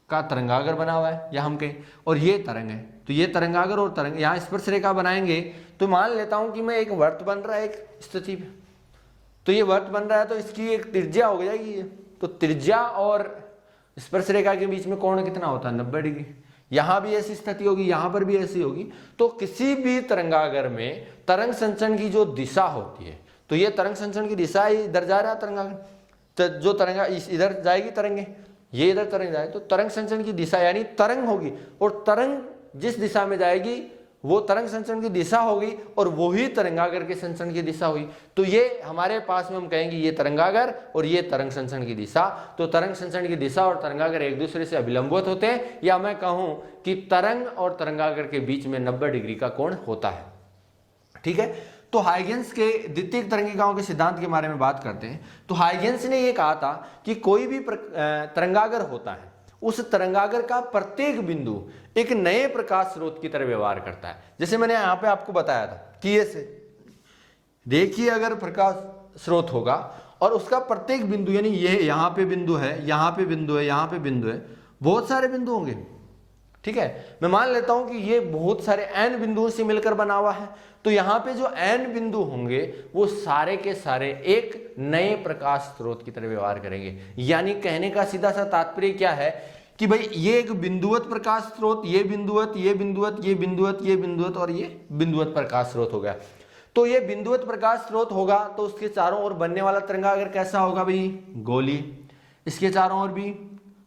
का तरंगागर बना हुआ है या हम कहें, और ये तरंग है, तो ये तरंगागर और तरंग यहां स्पर्श रेखा बनाएंगे, तो मान लेता हूं कि मैं एक वर्त बन रहा है एक स्थिति पे, तो ये वर्त बन रहा है तो इसकी एक त्रिज्या हो जाएगी ये, तो त्रिज्या और स्पर्श रेखा के बीच में कोण कितना होता है? 90 डिग्री। यहां भी ऐसी स्थिति होगी, यहां पर भी ऐसी होगी। तो किसी भी तरंगागर में तरंग संचरण की जो दिशा होती है, तो ये तरंग संचरण की दिशा इधर जा रहा है तरंगागर, तो जो तरंगा इधर जाएगी तरंगे, ये इधर तरंग जाए, तो तरंग संचरण की दिशा यानी तरंग होगी, और तरंग जिस दिशा में जाएगी वो तरंग संचरण की दिशा होगी, और वही तरंगागर के संचरण की दिशा हुई। तो ये हमारे पास में हम कहेंगे ये तरंगागर और ये तरंग संचरण की दिशा। तो तरंग संचरण की दिशा और तरंगागर एक दूसरे से अभिलंबवत होते हैं, या मैं कहूं कि तरंग और तरंगागर के बीच में 90 डिग्री का कोण होता है। ठीक है, तो हाइगेंस के द्वितीयक तरंगिकाओं के सिद्धांत के बारे में बात करते हैं। तो हाइगेंस ने यह कहा था कि कोई भी तरंगागर होता है, उस तरंगागर का प्रत्येक बिंदु एक नए प्रकाश स्रोत की तरह व्यवहार करता है। जैसे मैंने यहां पे आपको बताया था कि ऐसे देखिए, अगर प्रकाश स्रोत होगा और उसका प्रत्येक बिंदु, यानी ये यहां पे बिंदु है, यहां पे बिंदु है, यहां पे बिंदु है, बहुत सारे बिंदु होंगे। ठीक है, मैं मान लेता हूं कि ये बहुत सारे n बिंदुओं से मिलकर बना हुआ है, तो यहां पे जो n बिंदु होंगे वो सारे के सारे एक नए प्रकाश स्रोत की तरह व्यवहार करेंगे। यानी कहने का सीधा सा तात्पर्य क्या है कि भाई ये एक बिंदुवत प्रकाश स्रोत, ये बिंदुवत, ये बिंदुवत, ये बिंदुवत, ये बिंदुवत और ये बिंदुवत प्रकाश स्रोत हो गया। तो ये बिंदुवत प्रकाश स्रोत होगा तो उसके चारों ओर बनने वाला तरंगागर कैसा होगा भाई? गोलीय। इसके चारों ओर भी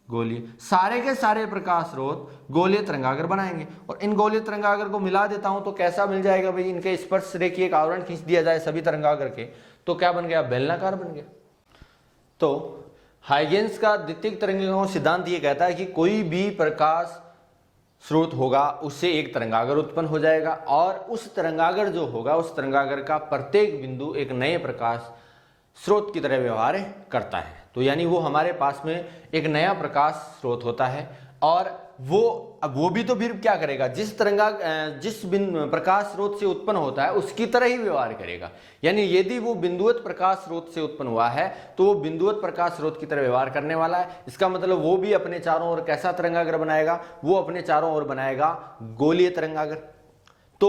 गोलीय। सारे के सारे प्रकाश स्रोत गोलीय तरंगागर बनाएंगे, और इन गोलीय तरंगागर को मिला देता हूं तो कैसा मिल जाएगा भाई? इनके स्पर्श रेखीय एक आवरण खींच दिया जाए सभी तरंगागर के, तो क्या बन गया? बेलनाकार बन गया। तो हाइगेंस का द्वितीयक तरंगिकाओं सिद्धांत ये कहता है कि कोई भी प्रकाश स्रोत होगा उससे एक तरंगागर उत्पन्न हो जाएगा, और उस तरंगागर जो होगा उस तरंगागर का प्रत्येक बिंदु एक नए प्रकाश स्रोत की तरह व्यवहार करता है। तो यानी वो हमारे पास में एक नया प्रकाश स्रोत होता है, और वो भी तो फिर क्या करेगा? जिस प्रकाश स्रोत से उत्पन्न होता है उसकी तरह ही व्यवहार करेगा। यानी यदि वो बिंदुवत प्रकाश स्रोत से उत्पन्न हुआ है तो वो बिंदुवत प्रकाश स्रोत की तरह व्यवहार करने वाला है। इसका मतलब वो भी अपने चारों ओर कैसा तरंगागर बनाएगा? वो अपने चारों ओर बनाएगा गोलीय तरंगागर। तो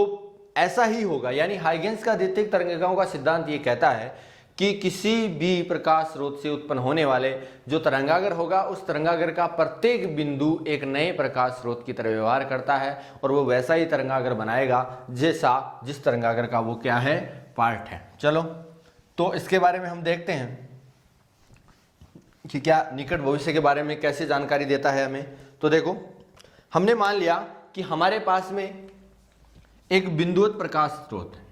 ऐसा ही होगा, यानी हाइगेंस का द्वितीयक तरंगिकाओं का सिद्धांत ये कहता है कि किसी भी प्रकाश स्रोत से उत्पन्न होने वाले जो तरंगागर होगा उस तरंगागर का प्रत्येक बिंदु एक नए प्रकाश स्रोत की तरह व्यवहार करता है, और वो वैसा ही तरंगागर बनाएगा जैसा जिस तरंगागर का वो क्या है? पार्ट है। चलो, तो इसके बारे में हम देखते हैं कि क्या निकट भविष्य के बारे में कैसे जानकारी देता है हमें। तो देखो, हमने मान लिया कि हमारे पास में एक बिंदुवत प्रकाश स्रोत है,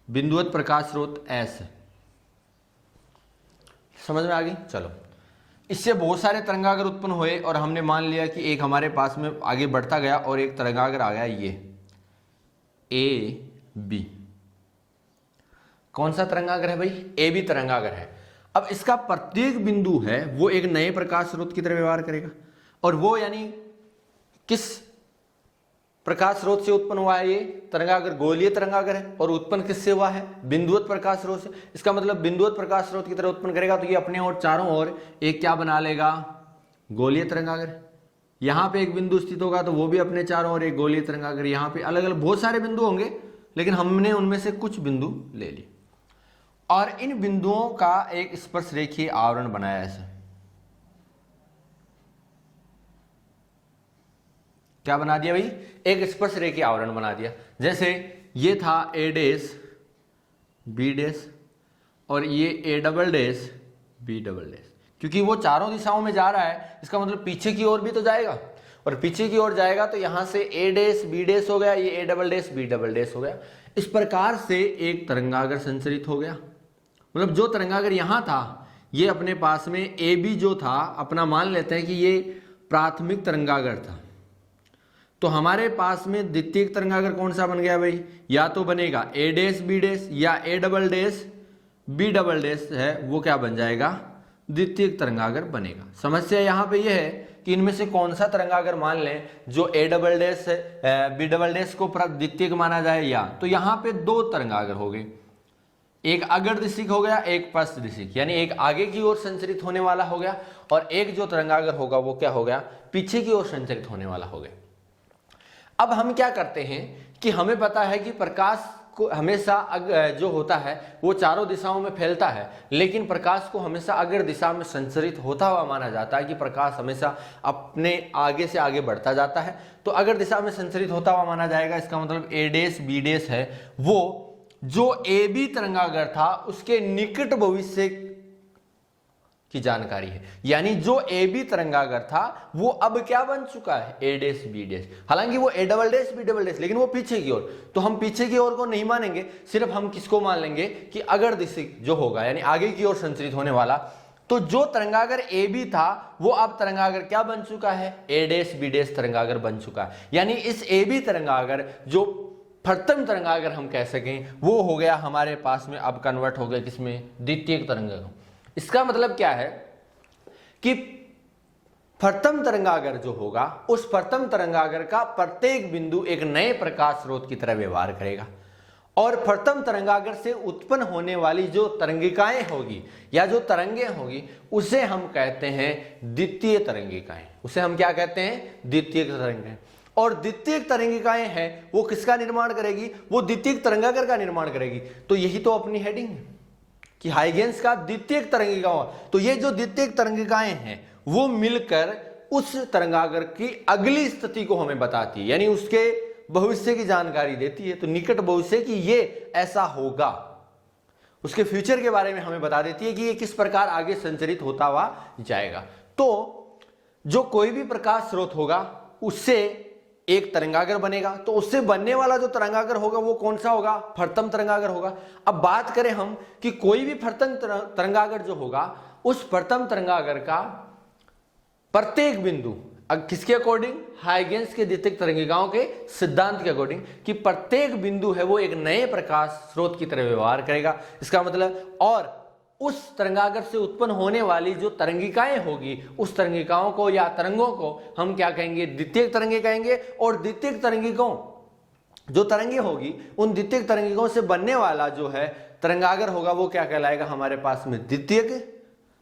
बिंदुवत प्रकाश स्रोत S है। समझ में आ गई? चलो, इससे बहुत सारे तरंगागर उत्पन्न हुए, और हमने मान लिया कि एक हमारे पास में आगे बढ़ता गया और एक तरंगागर आ गया ये AB। कौन सा तरंगागर है भाई? AB तरंगागर है। अब इसका प्रत्येक बिंदु है वो एक नए प्रकाश स्रोत की तरह व्यवहार करेगा, और वो यानी किस प्रकाश स्रोत से उत्पन्न हुआ है ये तरंगागर, गोलीय तरंगागर है और उत्पन्न किससे हुआ है? बिंदुवत प्रकाश स्रोत से। इसका मतलब बिंदुवत प्रकाश स्रोत की तरह उत्पन्न करेगा तो ये अपने और चारों ओर एक क्या बना लेगा? गोलीय तरंगागर। यहां पे एक बिंदु स्थित होगा तो वो भी अपने चारों ओर एक गोलीय तरंगागर। यहां पे अलग अलग बहुत सारे बिंदु होंगे, लेकिन हमने उनमें से कुछ बिंदु ले लिए और इन बिंदुओं का एक स्पर्श रेखीय आवरण बनाया। ऐसे क्या बना दिया भाई? एक स्पर्श रेखीय आवरण बना दिया। जैसे ये था ए डैश बी डैश और ये A double dash B double dash, क्योंकि वो चारों दिशाओं में जा रहा है, इसका मतलब पीछे की ओर भी तो जाएगा, और पीछे की ओर जाएगा तो यहां से ए डैश बी डैश हो गया, ये A double dash B double dash हो गया। इस प्रकार से एक तरंगागर संचरित हो गया। मतलब जो तरंगागर यहां था ये अपने पास में ए बी जो था अपना, मान लेते हैं कि ये प्राथमिक तरंगागर था, तो हमारे पास में द्वितीयक तरंगागर कौन सा बन गया भाई? या तो बनेगा ए डैश बी डैश या A double dash B double dash है, वो क्या बन जाएगा? द्वितीयक तरंगागर बनेगा। समस्या यहाँ पे ये है कि इनमें से कौन सा तरंगागर मान लें जो A double dash B double dash को द्वितीयक माना जाए, या तो यहाँ पे दो तरंगागर हो गए, एक अग्रदिशिक हो गया, एक पश्चदिशिक, यानी एक आगे की ओर संचरित होने वाला हो गया और एक जो तरंगागर होगा वो क्या हो गया? पीछे की ओर संचरित होने वाला हो गया। अब हम क्या करते हैं कि हमें पता है कि प्रकाश को हमेशा जो होता है वो चारों दिशाओं में फैलता है, लेकिन प्रकाश को हमेशा अग्र दिशा में संचरित होता हुआ माना जाता है कि प्रकाश हमेशा अपने आगे से आगे बढ़ता जाता है, तो अग्र दिशा में संचरित होता हुआ माना जाएगा। इसका मतलब ए डैश बी डैश है वो जो ए बी तरंगागर था उसके निकट भविष्य की जानकारी है, यानी जो ए बी तरंगागर था वो अब क्या बन चुका है? A dash B dash. हालांकि वो A double dash B double dash, लेकिन वो पीछे की ओर, तो हम पीछे की ओर को नहीं मानेंगे, सिर्फ हम किसको मान लेंगे कि अग्रदिशिक जो होगा, यानी आगे की ओर संचरित होने वाला। तो जो तरंगागर ए बी था वो अब तरंगागर क्या बन चुका है? ए डैश बी डैश तरंगागर बन चुका है। यानी इस ए बी तरंगागर जो प्रथम तरंगागर हम कह सकें वो हो गया हमारे पास में, अब कन्वर्ट हो गया किसमें? द्वितीयक तरंगागर। इसका मतलब क्या है कि प्रथम तरंगागर जो होगा उस प्रथम तरंगागर का प्रत्येक बिंदु एक नए प्रकाश स्रोत की तरह व्यवहार करेगा, और प्रथम तरंगागर से उत्पन्न होने वाली जो तरंगिकाएं होगी या जो तरंगे होगी उसे हम कहते हैं द्वितीय तरंगिकाएं। उसे हम क्या कहते हैं? द्वितीयक तरंगिकाएं। और द्वितीयक तरंगिकाएं हैं वो किसका निर्माण करेगी? वो द्वितीयक तरंगागर का निर्माण करेगी। तो यही तो अपनी हेडिंग है कि हाइगेंस का द्वितीयक तरंगिकाओं, तो ये जो द्वितीयक तरंगिकाएं हैं वो मिलकर उस तरंगागर की अगली स्थिति को हमें बताती है, यानी उसके भविष्य की जानकारी देती है। तो निकट भविष्य की ये ऐसा होगा, उसके फ्यूचर के बारे में हमें बता देती है कि ये किस प्रकार आगे संचरित होता हुआ जाएगा। तो जो कोई भी प्रकाश स्रोत होगा उससे एक तरंगागर बनेगा, तो उससे बनने वाला जो तरंगागर होगा वो कौन सा होगा? प्रथम तरंगागर होगा। अब बात करें हम कि कोई भी प्रथम तरंगागर जो होगा उस प्रथम तरंगागर का प्रत्येक बिंदु किसके अकॉर्डिंग? हाइगेंस के द्वितीयक तरंगिकाओं के सिद्धांत के अकॉर्डिंग, कि प्रत्येक बिंदु है वो एक नए प्रकाश स्रोत की तरह व्यवहार करेगा। इसका मतलब, और उस तरंगागर से उत्पन्न होने वाली जो तरंगिकाएं होगी उस तरंगिकाओं को या तरंगों को हम क्या कहेंगे? द्वितीयक तरंगे कहेंगे। और द्वितीयक तरंगिकों जो तरंगे होगी उन द्वितीयक तरंगिकों से बनने वाला जो है तरंगागर होगा वो क्या कहलाएगा हमारे पास में? द्वितीयक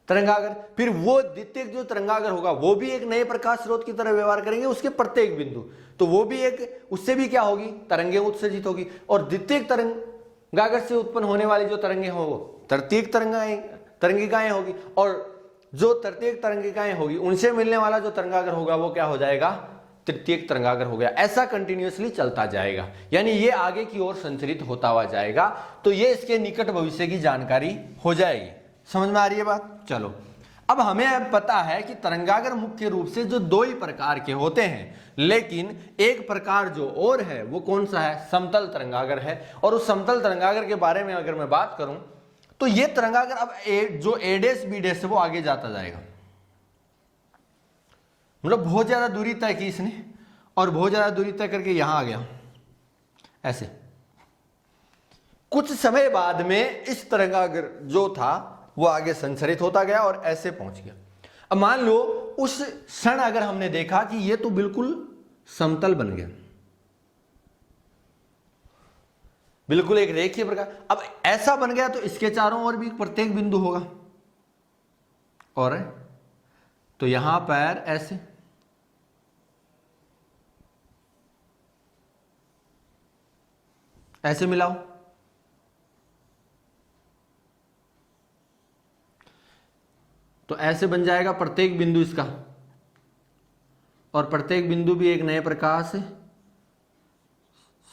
तरंगागर। फिर वो द्वितीयक जो तरंगागर होगा वो भी एक नए प्रकाश स्रोत की तरह व्यवहार करेंगे उसके प्रत्येक बिंदु, तो वो भी एक, उससे भी क्या होगी? तरंगे उत्सर्जित होगी। और द्वितीयक तरंगागर से उत्पन्न होने वाली जो तरंगे हो वो तृतीयक तरंगिकाएं होगी, और जो तृतीयक तरंगिकाएं होगी उनसे मिलने वाला जो तरंगागर होगा वो क्या हो जाएगा? तृतीयक तरंगागर हो गया। ऐसा कंटिन्यूअसली चलता जाएगा, यानी ये आगे की ओर संचरित होता हुआ जाएगा। तो ये इसके निकट भविष्य की जानकारी हो जाएगी। समझ में आ रही है बात? चलो, अब हमें अब पता है कि तरंगागर मुख्य रूप से जो दो ही प्रकार के होते हैं, लेकिन एक प्रकार जो और है वो कौन सा है? समतल तरंगागर है। और उस समतल तरंगागर के बारे में अगर मैं बात करूं तो ये तरंगागर अब जो ए डैश बी डैश है वो आगे जाता जाएगा, मतलब बहुत ज्यादा दूरी तय की इसने और बहुत ज्यादा दूरी तय करके यहां आ गया। ऐसे कुछ समय बाद में इस तरंगागर जो था वो आगे संचरित होता गया और ऐसे पहुंच गया। अब मान लो उस क्षण अगर हमने देखा कि ये तो बिल्कुल समतल बन गया, बिल्कुल एक रेखीय प्रकार। अब ऐसा बन गया तो इसके चारों ओर भी प्रत्येक बिंदु होगा, और तो यहां पर ऐसे, ऐसे मिलाओ, तो ऐसे बन जाएगा प्रत्येक बिंदु इसका, और प्रत्येक बिंदु भी एक नए प्रकाश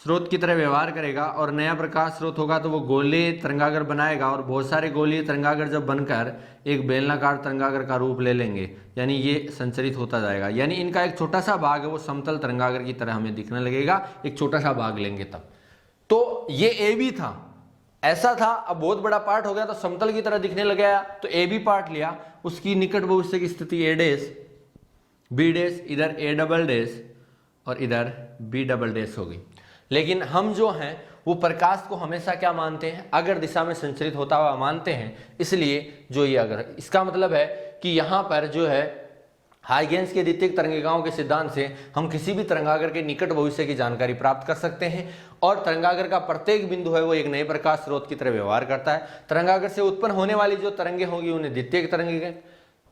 स्रोत की तरह व्यवहार करेगा, और नया प्रकाश स्रोत होगा तो वो गोलीय तरंगागर बनाएगा, और बहुत सारे गोलीय तरंगागर जब बनकर एक बेलनाकार तरंगागर का रूप ले लेंगे, यानी ये संचरित होता जाएगा, यानी इनका एक छोटा सा भाग है वो समतल तरंगागर की तरह हमें दिखने लगेगा, एक छोटा सा भाग लेंगे तब। तो ये ए बी था, ऐसा था, अब बहुत बड़ा पार्ट हो गया तो समतल की तरह दिखने लग गया, तो ए बी पार्ट लिया, उसकी निकट भविष्य की स्थिति ए डैश बी डैश, इधर ए डबल डैश और इधर बी डबल डैश होगी। लेकिन हम जो हैं वो प्रकाश को हमेशा क्या मानते हैं, अगर दिशा में संचरित होता हुआ मानते हैं, इसलिए जो ये अगर, इसका मतलब है कि यहाँ पर जो है हाइगेंस के द्वितीयक तरंगिकाओं के सिद्धांत से हम किसी भी तरंगागर के निकट भविष्य की जानकारी प्राप्त कर सकते हैं, और तरंगागर का प्रत्येक बिंदु है वो एक नए प्रकाश स्रोत की तरह व्यवहार करता है। तरंगागर से उत्पन्न होने वाली जो तरंगे होंगी उन्हें द्वितीयक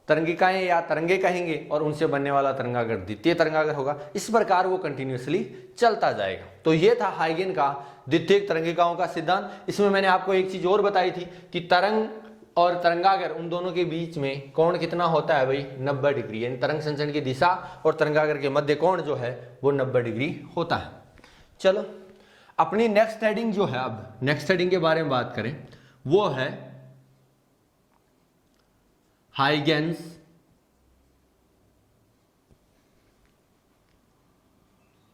तरंगिकाएं या तरंगे कहेंगे, और उनसे बनने वाला तरंगागर द्वितीय तरंगागर होगा। इस प्रकार वो कंटिन्यूअसली चलता जाएगा। तो ये था हाइगेन का द्वितीयक तरंगिकाओं का सिद्धांत। इसमें मैंने आपको एक चीज और बताई थी कि तरंग और तरंगागर उन दोनों के बीच में कोण कितना होता है भाई, 90 डिग्री, यानी तरंग संचरण की दिशा और तरंगागर के मध्य कोण जो है वो 90 डिग्री होता है। चलो अपनी नेक्स्ट हेडिंग जो है, अब नेक्स्ट हेडिंग के बारे में बात करें, वो है हाइगेंस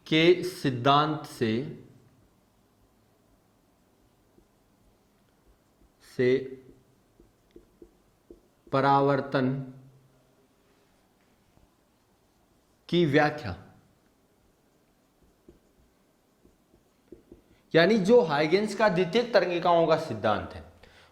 के सिद्धांत से परावर्तन की व्याख्या। यानी जो हाइगेंस का द्वितीयक तरंगिकाओं का सिद्धांत है,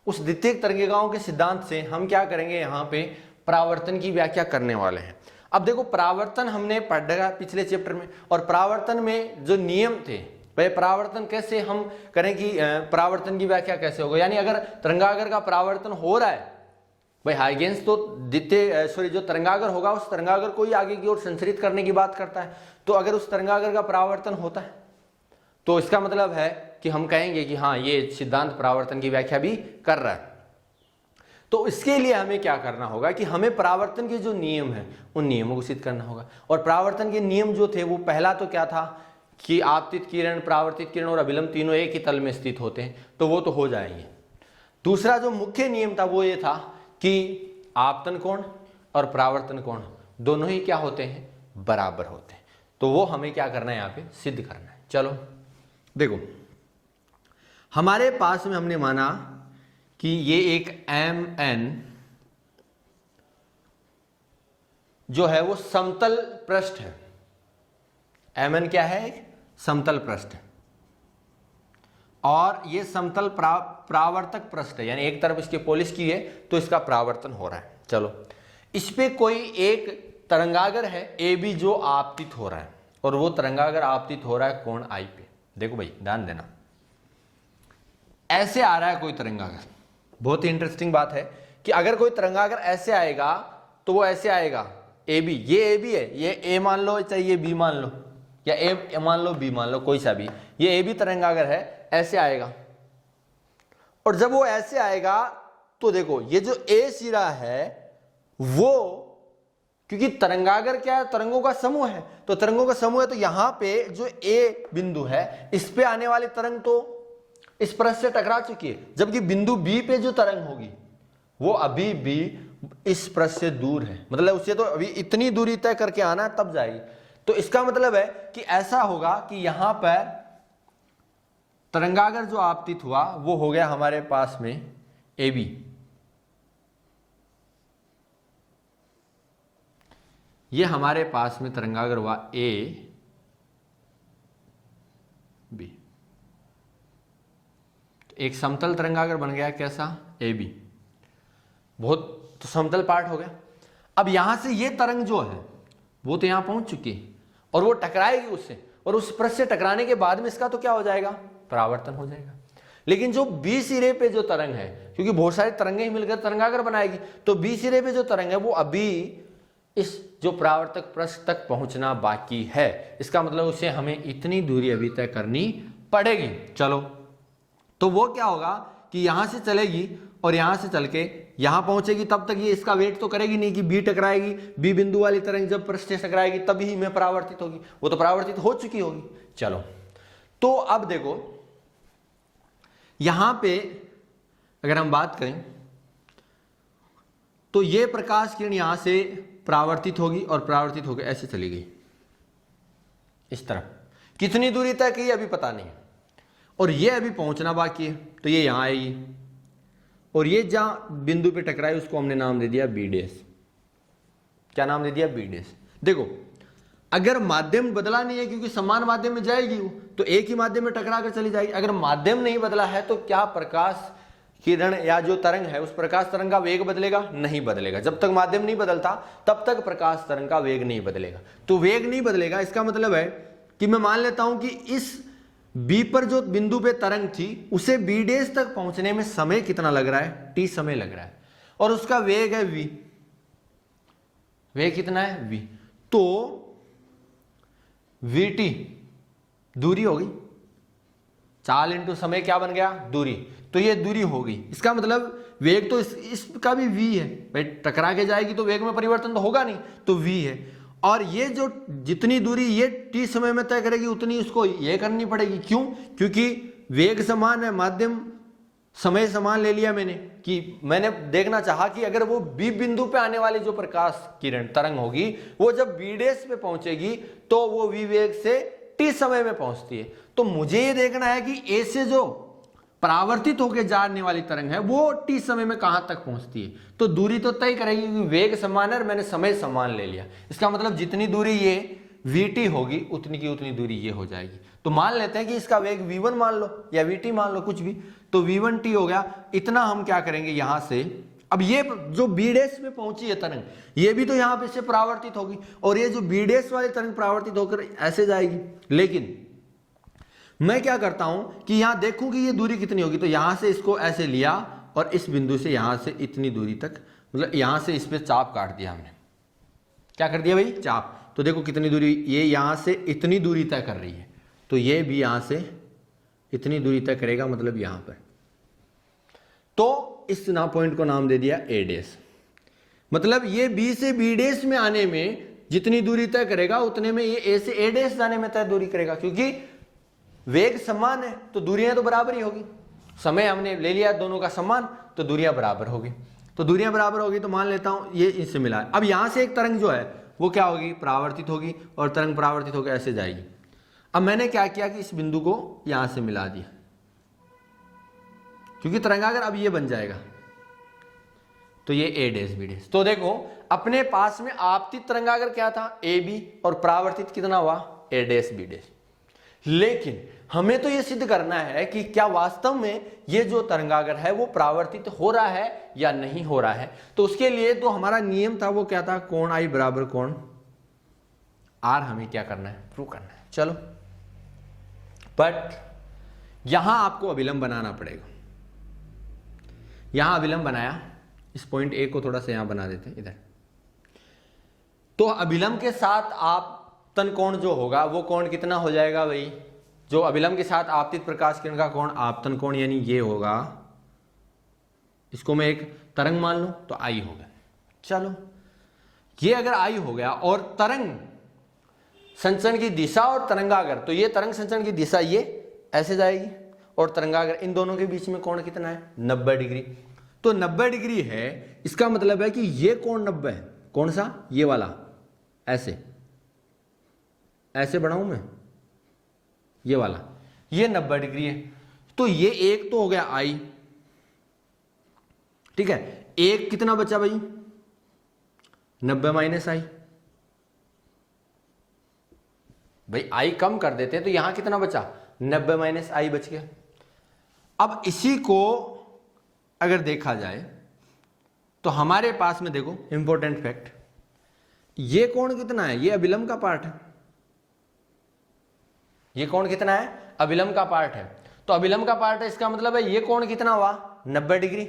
उस द्वितीयक तरंगिकाओं के सिद्धांत से हम क्या करेंगे, यहां पे परावर्तन की व्याख्या करने वाले हैं। अब देखो परावर्तन हमने पढ़ा पिछले चैप्टर में, और परावर्तन में जो नियम थे, भाई परावर्तन कैसे हम करें कि परावर्तन की व्याख्या कैसे होगा, यानी अगर तरंगागर का परावर्तन हो रहा है, भाई हाइगेंस तो जो तरंगागर होगा उस तरंगागर को ही आगे की ओर संचरित करने की बात करता है, तो अगर उस तरंगागर का परावर्तन होता है तो इसका मतलब है कि हम कहेंगे कि हाँ ये सिद्धांत परावर्तन की व्याख्या भी कर रहा है। तो इसके लिए हमें क्या करना होगा कि हमें परावर्तन के जो नियम हैं उन नियमों को सिद्ध करना होगा। और परावर्तन के नियम जो थे वो पहला तो क्या था कि आपतित किरण, परावर्तित किरण और अभिलंब तीनों एक ही तल में स्थित होते हैं, तो वो तो हो जाएंगे। दूसरा जो मुख्य नियम था वो ये था कि आपतन कोण और परावर्तन कोण दोनों ही क्या होते हैं, बराबर होते हैं। तो वो हमें क्या करना है, यहाँ पे सिद्ध करना है। चलो देखो, हमारे पास में हमने माना कि ये एक MN जो है वो समतल पृष्ठ है। MN क्या है, एक समतल पृष्ठ है, और ये समतल परावर्तक पृष्ठ है, यानी एक तरफ इसके पॉलिश की है तो इसका परावर्तन हो रहा है। चलो इस पे कोई एक तरंगागर है AB जो आपतित हो रहा है, और वो तरंगागर आपतित हो रहा है कोण I पे। देखो भाई ध्यान देना, ऐसे आ रहा है कोई तरंगागर। बहुत ही इंटरेस्टिंग बात है कि अगर कोई तरंगागर ऐसे आएगा तो वो ऐसे आएगा AB, ये AB है, ये A मान लो चाहे ये B मान लो, या A मान लो B मान लो, कोई सा भी, ये AB तरंगागर है, ऐसे आएगा। और जब वो ऐसे आएगा तो देखो ये जो A सिरा है वो, क्योंकि तरंगागर क्या है, तरंगों का समूह है, तो तरंगों का समूह है, तो यहां पे जो A बिंदु है इस पे आने वाली तरंग तो इस पृष्ठ से टकरा चुकी है, जबकि बिंदु B पे जो तरंग होगी वो अभी भी इस पृष्ठ से दूर है, मतलब उससे तो अभी इतनी दूरी तय करके आना है तब जाएगी। तो इसका मतलब है कि ऐसा होगा कि यहां पर तरंगागर जो आपतित हुआ वो हो गया हमारे पास में AB, ये हमारे पास में तरंगागर हुआ AB, एक समतल तरंगागर बन गया कैसा, AB, बहुत तो समतल पार्ट हो गया। अब यहां से ये तरंग जो है वो तो यहां पहुंच चुकी है और वो टकराएगी उससे, और उस पृष्ठ से टकराने के बाद में इसका तो क्या हो जाएगा, परावर्तन हो जाएगा। लेकिन जो बी सिरे पे जो तरंग है, क्योंकि बहुत सारी तरंगें ही मिलकर तरंगागर बनाएगी, तो बी सिरे पे जो तरंग है वो अभी इस जो परावर्तक पृष्ठ तक पहुंचना बाकी है। इसका मतलब उसे हमें इतनी दूरी अभी तय करनी पड़ेगी। चलो, तो वो क्या होगा कि यहां से चलेगी और यहां से चल के यहां पहुंचेगी, तब तक ये इसका वेट तो करेगी नहीं कि बी टकराएगी। बी बिंदु वाली तरंग जब पृष्ठ से टकराएगी तभी में परावर्तित होगी, वो तो परावर्तित हो चुकी होगी। चलो, तो अब देखो यहां पे अगर हम बात करें तो ये प्रकाश किरण यहां से परावर्तित होगी और परावर्तित होकर ऐसे चली गई इस तरफ। कितनी दूरी तय की अभी पता नहीं, और ये अभी पहुंचना बाकी है, तो ये यहां आएगी और ये जहां बिंदु पे टकराई उसको हमने नाम दे दिया बी डैश। क्या नाम दे दिया? B dash. देखो, अगर माध्यम बदला नहीं है, क्योंकि समान माध्यम में जाएगी वो, तो एक ही माध्यम में टकरा कर चली जाएगी। अगर माध्यम नहीं बदला है तो क्या प्रकाश किरण या जो तरंग है उस प्रकाश तरंग का वेग बदलेगा? नहीं बदलेगा। जब तक माध्यम नहीं बदलता तब तक प्रकाश तरंग का वेग नहीं बदलेगा। तो वेग नहीं बदलेगा, इसका मतलब है कि मैं मान लेता हूं कि इस बी पर जो बिंदु पे तरंग थी उसे बी डैश तक पहुंचने में समय कितना लग रहा है? टी समय लग रहा है, और उसका वेग है वी। वेग कितना है? वी। तो वी टी दूरी होगी, चाल इंटू समय क्या बन गया? दूरी। तो ये दूरी होगी, इसका मतलब वेग तो इसका भी v है भाई, टकरा के जाएगी तो वेग में परिवर्तन तो होगा नहीं, तो v है। और ये जो जितनी दूरी ये t समय में तय करेगी उतनी उसको ये करनी पड़ेगी। क्यों? क्योंकि वेग समान है, माध्यम समय समान ले लिया मैंने, कि मैंने देखना चाहा कि अगर वो बी बिंदु पे आने वाली जो प्रकाश किरण तरंग होगी वो जब बी डैश पे पहुंचेगी तो वो v वेग से t समय में पहुंचती है। तो मुझे ये देखना है कि ए से जो परावर्तित होकर जाने वाली तरंग है वो t समय में कहां तक पहुंचती है। तो दूरी तो तय करेगी, क्योंकि वेग समान है और मैंने समय समान ले लिया। इसका मतलब जितनी दूरी ये vt होगी उतनी की उतनी दूरी ये हो जाएगी। तो मान लेते हैं कि इसका वेग v1 मान लो या vt मान लो, कुछ भी, तो v1t हो गया। इतना हम क्या करेंगे यहां से, अब ये जो बी डैश में पहुंची है तरंग, ये भी तो यहां पे से परावर्तित होगी, और ये जो बी डैश वाली तरंग परावर्तित होकर ऐसे जाएगी। लेकिन मैं क्या करता हूं कि यहां देखूं कि ये दूरी कितनी होगी, तो यहां से इसको ऐसे लिया और इस बिंदु से यहां से इतनी दूरी तक, मतलब यहां से इस पे चाप काट दिया हमने। क्या कर दिया भाई? चाप। तो देखो कितनी दूरी, ये यहां से इतनी दूरी तय कर रही है, तो ये भी यहां से इतनी दूरी तय करेगा, मतलब यहां पर। तो इस पॉइंट को नाम दे दिया ए डैश। मतलब ये बी से बी डैश में आने में जितनी दूरी तय करेगा उतने में ये ए से ए डैश जाने में तय दूरी करेगा, क्योंकि वेग समान है तो दूरियां तो बराबर ही होगी। समय हमने ले लिया दोनों का समान, तो दूरियां बराबर होगी। तो दूरियां बराबर होगी तो मान लेता हूं ये इससे मिला है। अब यहां से एक तरंग जो है वो क्या होगी? परावर्तित होगी, और तरंग परावर्तित होकर ऐसे जाएगी। अब मैंने क्या किया कि इस बिंदु को यहां से मिला दिया, क्योंकि तरंगागर अब ये बन जाएगा, तो ये ए डैश बी डैश। तो देखो अपने पास में आपतित तरंगागर क्या था? ए बी, और परावर्तित कितना हुआ? ए डैश बी डैश। लेकिन हमें तो ये सिद्ध करना है कि क्या वास्तव में ये जो तरंगागर है वो परावर्तित हो रहा है या नहीं हो रहा है। तो उसके लिए तो हमारा नियम था वो क्या था? कोण आई बराबर कोण आर। हमें क्या करना है? प्रूव करना है। चलो, बट यहां आपको अभिलंब बनाना पड़ेगा। यहां अभिलंब बनाया, इस पॉइंट ए को थोड़ा सा यहां बना देते हैं इधर। तो अभिलंब के साथ आपतन कोण जो होगा वो कोण कितना हो जाएगा भाई? जो अभिलंब के साथ आपतित प्रकाश किरण का कोण आपतन कोण यानी ये होगा, इसको मैं एक तरंग मान लूं तो आई हो गया। चलो, ये अगर आई हो गया और तरंग संचरण की दिशा और तरंगागर, तो ये तरंग संचरण की दिशा ये ऐसे जाएगी और तरंगागर, इन दोनों के बीच में कोण कितना है? 90 डिग्री। तो 90 डिग्री है, इसका मतलब है कि ये कोण 90 है। कौन सा? ये वाला। ऐसे ऐसे बढ़ाऊं मैं, ये वाला, ये 90 डिग्री है। तो ये एक तो हो गया आई, ठीक है। एक कितना बचा भाई? 90 माइनस आई। भाई आई कम कर देते तो यहां कितना बचा? 90 माइनस आई बच गया। अब इसी को अगर देखा जाए तो हमारे पास में देखो इंपॉर्टेंट फैक्ट, ये कोण कितना है? ये अभिलंब का पार्ट है। ये कोण कितना है? अभिलंब का पार्ट है। तो अभिलंब का पार्ट है, इसका मतलब है ये कोण कितना हुआ 90 डिग्री,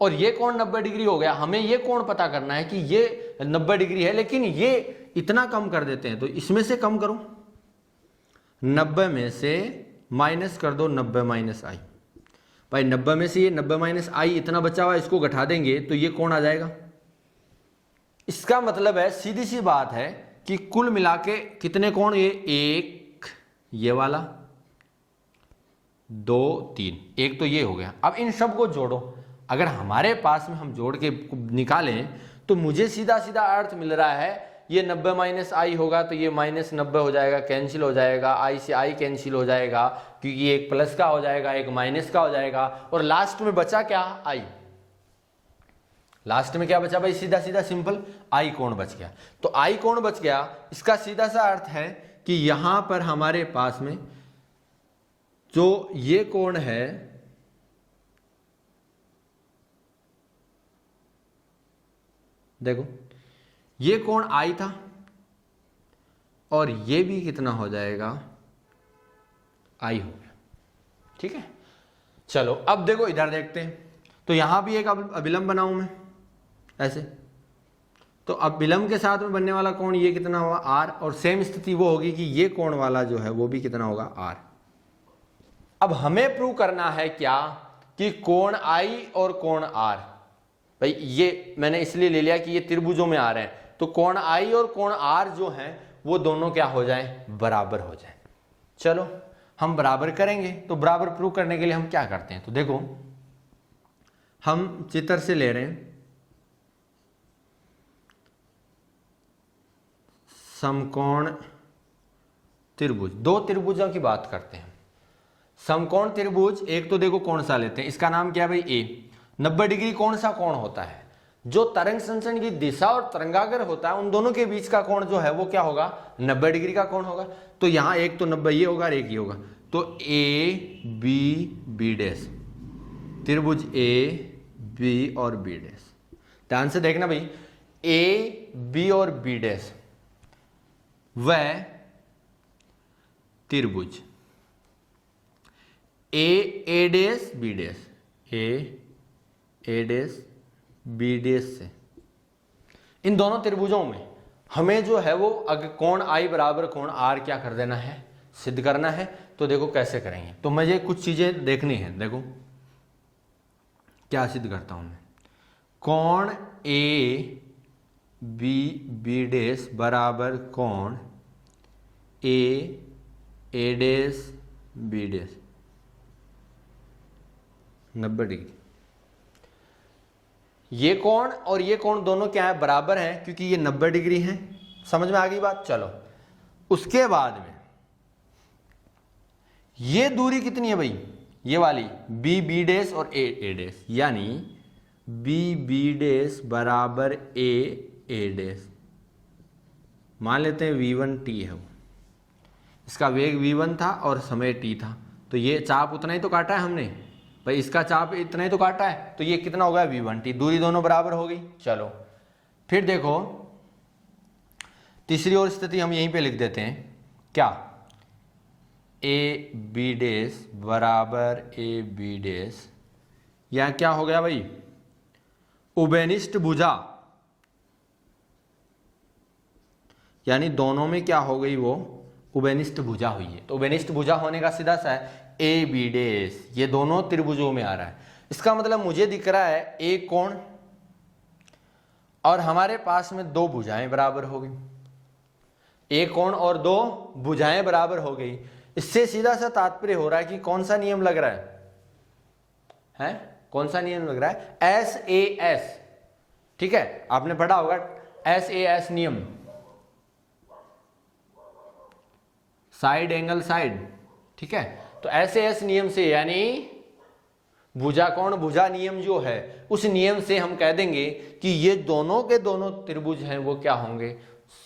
और ये कोण 90 डिग्री हो गया। हमें ये कोण पता करना है कि ये 90 डिग्री है, लेकिन ये इतना कम कर देते हैं, तो इसमें से कम करो, 90 में से माइनस कर दो 90 माइनस आई। भाई 90 में से ये 90 माइनस आई इतना बचा हुआ, इसको घटा देंगे तो ये कोण आ जाएगा। इसका मतलब है सीधी सी बात है कि कुल मिला के कितने कोण, ये एक, ये वाला 2 3, एक तो ये हो गया। अब इन सब को जोड़ो, अगर हमारे पास में हम जोड़ के निकालें तो मुझे सीधा सीधा अर्थ मिल रहा है, ये 90 माइनस आई होगा तो ये माइनस 90 हो जाएगा, कैंसिल हो जाएगा, आई से आई कैंसिल हो जाएगा, क्योंकि एक प्लस का हो जाएगा एक माइनस का हो जाएगा, और लास्ट में बचा क्या, आई। लास्ट में क्या बचा भाई, सीधा सीधा सिंपल आई कोण बच गया। तो आई कोण बच गया, इसका सीधा सा अर्थ है कि यहां पर हमारे पास में जो ये कोण है, देखो ये कोण आई था, और ये भी कितना हो जाएगा, आई हो गया। ठीक है, चलो अब देखो इधर देखते हैं। तो यहां भी एक अभिलंब बनाऊं मैं ऐसे, तो अभिलंब के साथ में बनने वाला कोण ये कितना हुआ आर, और सेम स्थिति वो होगी कि ये कोण वाला जो है वो भी कितना होगा आर। अब हमें प्रूव करना है क्या, कि कोण आई और कोण आर, भाई ये मैंने इसलिए ले लिया कि ये त्रिभुजों में आ रहे हैं, तो कोण आई और कोण आर जो हैं वो दोनों क्या हो जाएं, बराबर हो जाएं। चलो हम बराबर करेंगे, तो बराबर प्रूव करने के लिए हम क्या करते हैं, तो देखो हम चित्र से ले रहे हैं, समकोण त्रिभुज, दो त्रिभुजों की बात करते हैं। समकोण त्रिभुज एक तो देखो कौन सा लेते हैं, इसका नाम क्या है भाई ए। 90 डिग्री कौन सा कोण होता है, जो तरंग संचरण की दिशा और तरंगाग्र होता है उन दोनों के बीच का कोण जो है वो क्या होगा, 90 डिग्री का कोण होगा। तो यहां एक तो 90 ये होगा और एक ये होगा, तो ए बी बी डैश, त्रिभुज ए बी और बी डैश। ध्यान से देखना भाई, ए बी और बी डैश वह त्रिभुज ए डैश बी डैश, ए डैश बी डैश से, इन दोनों त्रिभुजों में हमें जो है वो अगर कोण आई बराबर कोण आर क्या कर देना है, सिद्ध करना है। तो देखो कैसे करेंगे, तो मुझे कुछ चीजें देखनी है। देखो क्या सिद्ध करता हूं मैं, कोण ए बी डैश बराबर कोण ए डैश बी डैश 90 डिग्री। ये कोण और ये कोण दोनों क्या है, बराबर हैं, क्योंकि ये 90 डिग्री है। समझ में आ गई बात। चलो उसके बाद में ये दूरी कितनी है भाई, ये वाली बी बी डैश और ए डैश, यानी बी बी डैश बराबर ए डैश। मान लेते हैं v1 t है, वो इसका वेग v1 था और समय t था, तो ये चाप उतना ही तो काटा है हमने भाई, इसका चाप इतना ही तो काटा है, तो ये कितना हो गया v1 t, दूरी दोनों बराबर हो गई। चलो फिर देखो तीसरी और स्थिति हम यहीं पे लिख देते हैं, क्या ए बी डैश बराबर ए बी डैश, यह क्या हो गया भाई, उभयनिष्ठ भुजा, यानी दोनों में क्या हो गई, वो उभयनिष्ठ भुजा हुई है। तो उभयनिष्ठ भुजा होने का सीधा सा है ए बी डैश, ये दोनों त्रिभुजों में आ रहा है। इसका मतलब मुझे दिख रहा है एक कोण और हमारे पास में दो भुजाएं बराबर हो गई, एक कोण और दो भुजाएं बराबर हो गई। इससे सीधा सा तात्पर्य हो रहा है कि कौन सा नियम लग रहा है? कौन सा नियम लग रहा है, एस ए एस। ठीक है, आपने पढ़ा होगा एस ए एस नियम, साइड एंगल साइड। ठीक है, तो एस ए एस नियम से, यानी भुजा कोण भुजा नियम जो है, उस नियम से हम कह देंगे कि ये दोनों के दोनों त्रिभुज हैं वो क्या होंगे,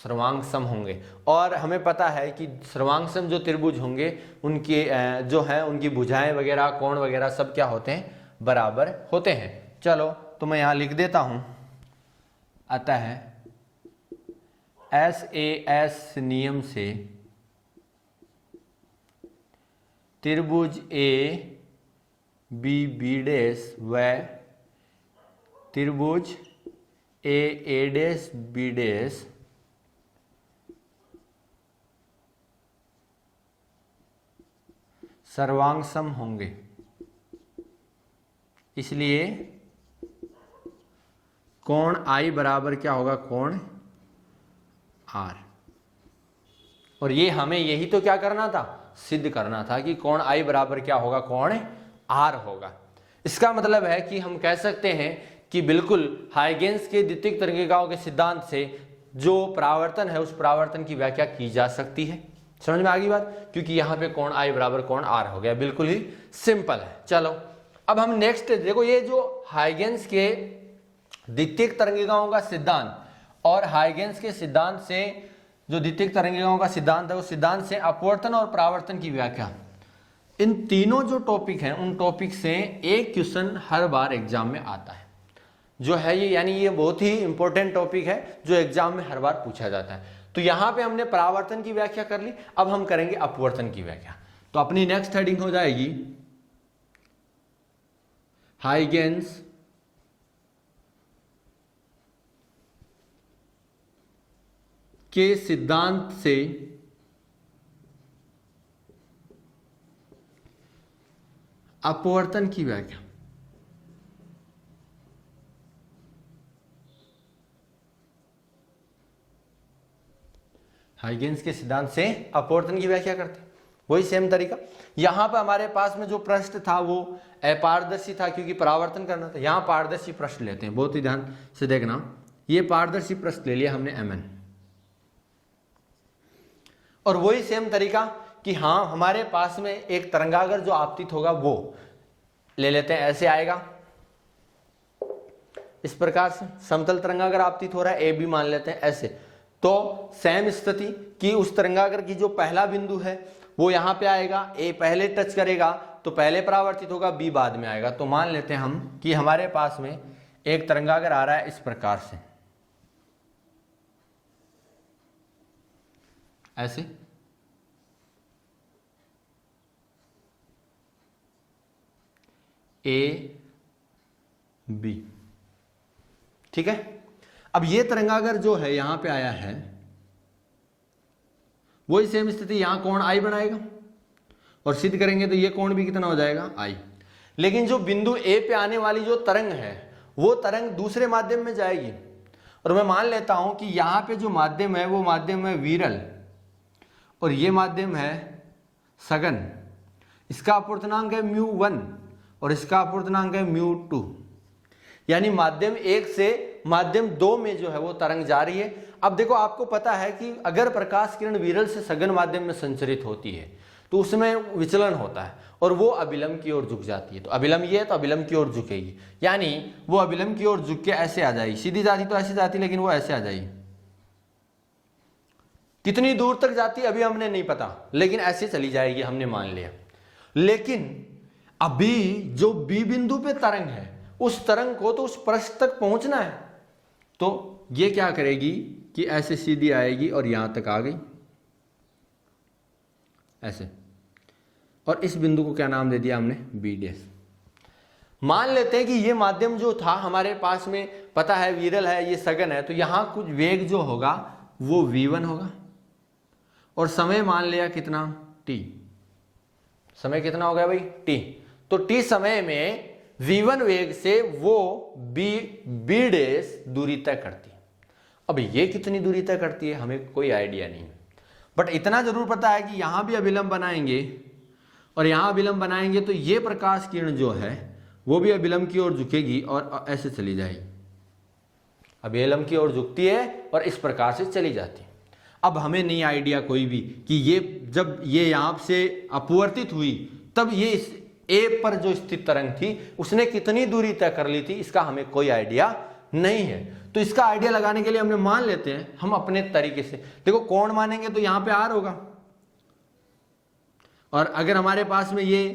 सर्वांग सम होंगे। और हमें पता है कि सर्वांग सम जो त्रिभुज होंगे उनके जो है उनकी भुजाएं वगैरह कोण वगैरह सब क्या होते हैं, बराबर होते हैं। चलो तो मैं यहां लिख देता हूं, अतः एस ए एस नियम से त्रिभुज ए बी बी डैश व त्रिभुज ए डैश बी डैश सर्वांगसम होंगे, इसलिए कोण आई बराबर क्या होगा, कोण आर। और ये हमें यही तो क्या करना था, सिद्ध करना था कि कोण आई बराबर क्या होगा, कोण आर होगा। इसका मतलब है कि हम कह सकते हैं कि बिल्कुल हाइगेंस के द्वितीयक तरंगिकाओं के सिद्धांत से जो परावर्तन है उस परावर्तन की व्याख्या की जा सकती है। समझ में आ गई बात, क्योंकि यहाँ पे कोण आई बराबर कोण आर हो गया, बिल्कुल ही सिंपल है। चलो अब हम नेक्स्ट देखो, ये जो हाइगेंस के द्वितीयक तरंगिकाओं का सिद्धांत और हाइगेंस के सिद्धांत से जो द्वितीयक तरंगिकाओं का सिद्धांत है, उस सिद्धांत से अपवर्तन और परावर्तन की व्याख्या, इन तीनों जो टॉपिक हैं उन टॉपिक से एक क्वेश्चन हर बार एग्जाम में आता है जो है ये, यानी ये बहुत ही इंपॉर्टेंट टॉपिक है जो एग्जाम में हर बार पूछा जाता है। तो यहाँ पे हमने परावर्तन की व्याख्या कर ली, अब हम करेंगे अपवर्तन की व्याख्या। तो अपनी नेक्स्ट हेडिंग हो जाएगी हाइगेंस के सिद्धांत से अपवर्तन की व्याख्या। हाइगेंस के सिद्धांत से अपवर्तन की व्याख्या करते हैं, वही सेम तरीका। यहां पर हमारे पास में जो प्रश्न था वो अपारदर्शी था क्योंकि परावर्तन करना था। यहां पारदर्शी प्रश्न लेते हैं, बहुत ही ध्यान से देखना। ये पारदर्शी प्रश्न ले लिया हमने mn, और वही सेम तरीका कि हाँ हमारे पास में एक तरंगागर जो आपतित होगा वो ले लेते हैं, ऐसे आएगा इस प्रकार से। समतल तरंगागर आपतित हो रहा है, ए बी मान लेते हैं ऐसे। तो सेम स्थिति कि उस तरंगागर की जो पहला बिंदु है वो यहाँ पे आएगा, ए पहले टच करेगा तो पहले परावर्तित होगा, बी बाद में आएगा। तो मान लेते हैं हम कि हमारे पास में एक तरंगागर आ रहा है इस प्रकार से, ऐसे। ए बी, ठीक है। अब ये तरंगागर जो है यहां पे आया है, वही सेम स्थिति यहां कोण आई बनाएगा और सिद्ध करेंगे तो ये कोण भी कितना हो जाएगा, आई। लेकिन जो बिंदु ए पे आने वाली जो तरंग है वो तरंग दूसरे माध्यम में जाएगी, और मैं मान लेता हूं कि यहां पे जो माध्यम है वो माध्यम है विरल और ये माध्यम है सघन। इसका अपवर्तनांक है μ1 और इसका अपवर्तनांक है μ2, यानी माध्यम 1 से माध्यम 2 में जो है वो तरंग जा रही है। अब देखो आपको पता है कि अगर प्रकाश किरण विरल से सघन माध्यम में संचरित होती है तो उसमें विचलन होता है और वो अभिलंब की ओर झुक जाती है। तो अभिलंब ये है तो अभिलंब की ओर झुकेगी, यानी वो अभिलंब की ओर झुक के ऐसे आ जाएगी। सीधी जाती तो ऐसे जाती, लेकिन वो ऐसे आ जाएगी। कितनी दूर तक जाती अभी हमने नहीं पता, लेकिन ऐसे चली जाएगी हमने मान लिया। लेकिन अभी जो बी बिंदु पे तरंग है उस तरंग को तो उस पृष्ठ तक पहुंचना है, तो ये क्या करेगी कि ऐसे सीधी आएगी और यहां तक आ गई ऐसे, और इस बिंदु को क्या नाम दे दिया हमने, बी डैश। मान लेते हैं कि ये माध्यम जो था हमारे पास में पता है विरल है, ये सघन है, तो यहां कुछ वेग जो होगा वो v1 होगा और समय मान लिया कितना, t। समय कितना हो गया भाई, t। तो t समय में v1 वेग से वो b डैश दूरी तय करती है। अब ये कितनी दूरी तय करती है हमें कोई आइडिया नहीं, बट इतना जरूर पता है कि यहां भी अभिलंब बनाएंगे और यहां अभिलंब बनाएंगे तो ये प्रकाश किरण जो है वो भी अभिलंब की ओर झुकेगी और ऐसे चली जाएगी। अभिलंब की ओर झुकती है और इस प्रकार से चली जाती है। अब हमें नहीं आइडिया कोई भी कि ये जब ये यहां से अपवर्तित हुई तब ये इस ए पर जो स्थित तरंग थी उसने कितनी दूरी तय कर ली थी, इसका हमें कोई आइडिया नहीं है। तो इसका आइडिया लगाने के लिए हमने मान लेते हैं हम अपने तरीके से। देखो कोण मानेंगे तो यहां पे आर होगा, और अगर हमारे पास में ये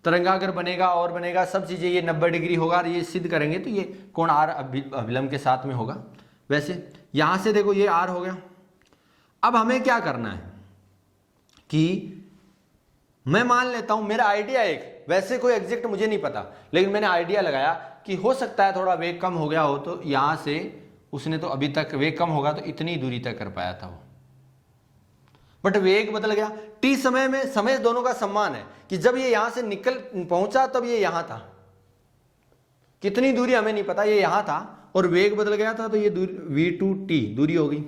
तरंगागर बनेगा और बनेगा सब चीजें, ये 90 डिग्री होगा और ये सिद्ध करेंगे तो ये कोण आर अभिलंब के साथ में होगा। वैसे यहां से देखो ये आर हो गया। अब हमें क्या करना है कि मैं मान लेता हूं, मेरा आइडिया एक, वैसे कोई एग्जैक्ट मुझे नहीं पता, लेकिन मैंने आइडिया लगाया कि हो सकता है थोड़ा वेग कम हो गया हो, तो यहां से उसने तो अभी तक वेग कम होगा तो इतनी दूरी तक कर पाया था वो, बट वेग बदल गया। टी समय में समय दोनों का समान है कि जब ये यहां से निकल पहुंचा तब ये यहां था, कितनी दूरी हमें नहीं पता, ये यहां था और वेग बदल गया था, तो ये v2t दूरी हो गई,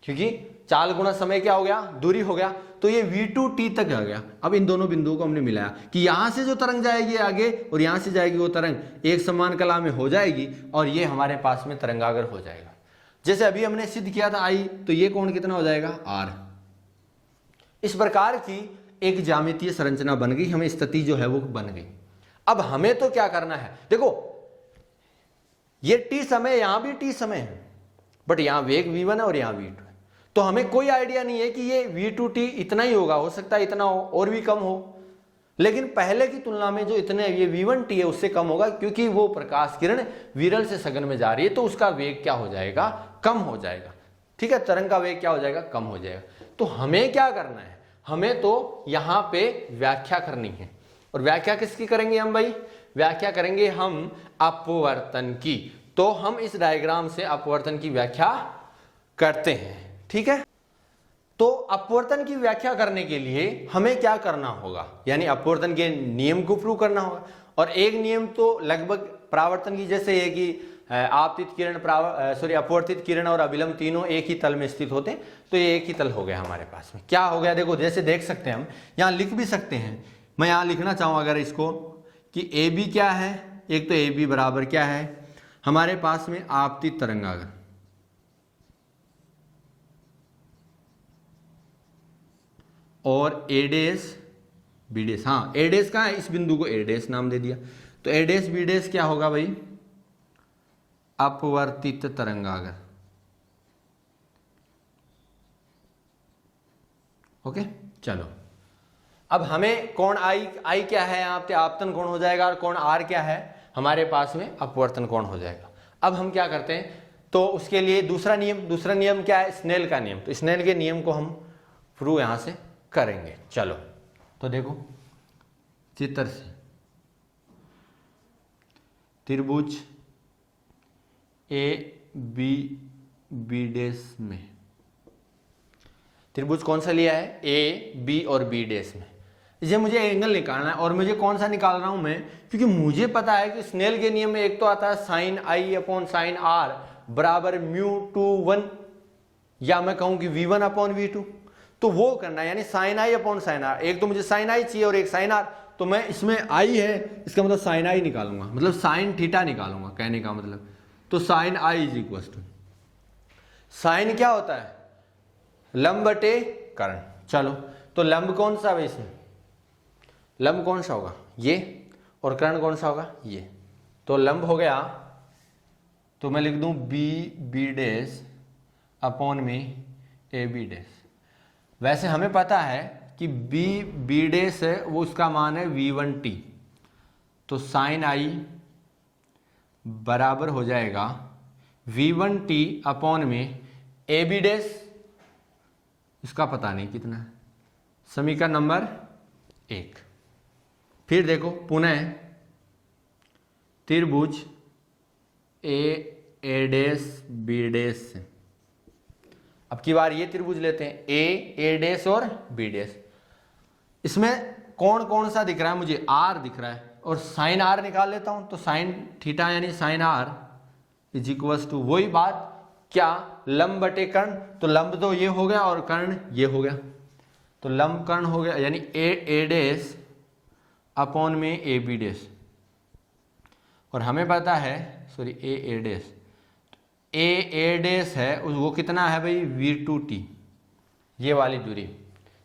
क्योंकि चाल गुणा समय क्या हो गया, दूरी हो गया, तो ये v2t तक आ गया। अब इन दोनों बिंदुओं को हमने मिलाया कि यहां से जो तरंग जाएगी आगे और यहां से जाएगी वो तरंग एक समान कला में हो जाएगी और ये हमारे पास में तरंगागर हो जाएगा। जैसे अभी हमने सिद्ध किया था I, तो ये कोण कितना हो जाएगा R। इस प्रकार की एक ज्यामितीय संरचना बन गई, हमें स्थिति जो है वो बन गई। अब हमें तो क्या करना है, देखो ये t समय, यहां भी t समय है, बट यहां वेग v1 है और यहां v2 है, तो हमें कोई आइडिया नहीं है कि ये v2t इतना ही होगा, हो सकता है इतना हो और भी कम हो, लेकिन पहले की तुलना में जो इतने ये v1t है उससे कम होगा, क्योंकि वो प्रकाश किरण विरल से सघन में जा रही है, तो उसका वेग क्या हो जाएगा, कम हो जाएगा। ठीक है, तरंग का वेग क्या हो जाएगा, कम हो जाएगा। तो हमें क्या करना है, हमें तो यहां पे व्याख्या करनी है, और व्याख्या किसकी करेंगे हम भाई, व्याख्या करेंगे हम अपवर्तन की। तो हम इस डायग्राम से अपवर्तन की व्याख्या करते हैं। ठीक है, तो अपवर्तन की व्याख्या करने के लिए हमें क्या करना होगा, यानी अपवर्तन के नियम को प्रूव करना होगा। और एक नियम तो लगभग परावर्तन की जैसे है कि आपतित किरण अपवर्तित किरण और अभिलंब तीनों एक ही तल में स्थित होते हैं, तो ये एक ही तल हो गया हमारे पास में। क्या हो गया देखो, जैसे देख सकते हैं हम, यहाँ लिख भी सकते हैं, मैं यहाँ लिखना चाहूँ अगर इसको कि ए बी क्या है, एक तो ए बी बराबर क्या है हमारे पास में आपतित तरंगागर, और ए डेस बी डेस, हाँ ए डेस कहाँ है, इस बिंदु को ए डेस नाम दे दिया, तो ए डेस बी डेस क्या होगा भाई, अपवर्तित तरंगागर। ओके, चलो अब हमें कोण आई क्या है, यहाँ पे आपतन कोण हो जाएगा, और कोण आर क्या है हमारे पास में, अपवर्तन कोण हो जाएगा। अब हम क्या करते हैं, तो उसके लिए दूसरा नियम क्या है, स्नेल का नियम, तो स्नेल के नियम को हम प्रूव यहां से करेंगे। चलो तो देखो चित्र से, त्रिभुज ए बी बी डेस में, त्रिभुज कौन सा लिया है, ए बी और बी डेस में, ये मुझे एंगल निकालना है, और मुझे कौन सा निकाल रहा हूं मैं, क्योंकि मुझे पता है कि स्नेल के नियम में एक तो आता है sine i upon sine r बराबर μ2 1, या मैं कहूं कि v1 अपॉन v2, तो वो करना है, यानी sine i upon sine r, एक तो मुझे साइन आई चाहिए और एक साइन आर, तो मैं इसमें आई है इसका मतलब साइन आई निकालूंगा, मतलब साइन थीटा निकालूंगा, कहने का मतलब, तो sine i is equal to, sine क्या होता है, लंब बटे कर्ण। चलो तो लंब कौन सा है इसमें, लंब कौन सा होगा ये, और कर्ण कौन सा होगा ये, तो लंब हो गया, तो मैं लिख दूं बी बी डेस अपॉन में ए बी डेस। वैसे हमें पता है कि बी बी डेस है वो उसका मान है v1t, तो साइन आई बराबर हो जाएगा v1t अपॉन में ए बी डेस, इसका पता नहीं कितना है, समीकरण नंबर 1। फिर देखो पुनः त्रिभुज ए डेस बी डेस से, अब की बार ये त्रिभुज लेते हैं ए डेस और बी डेस, इसमें कोण कौन सा दिख रहा है मुझे, आर दिख रहा है, और साइन आर निकाल लेता हूं, तो साइन थीटा यानी sine r is equal to वही बात क्या, लंब बटे कर्ण, तो लंब तो ये हो गया और कर्ण ये हो गया, तो लंब कर्ण हो गया, यानी ए डेस अपॉन में ए बी डेस, और हमें पता है सॉरी ए डेस, ए डेस है वो कितना है भाई v2t, ये वाली दूरी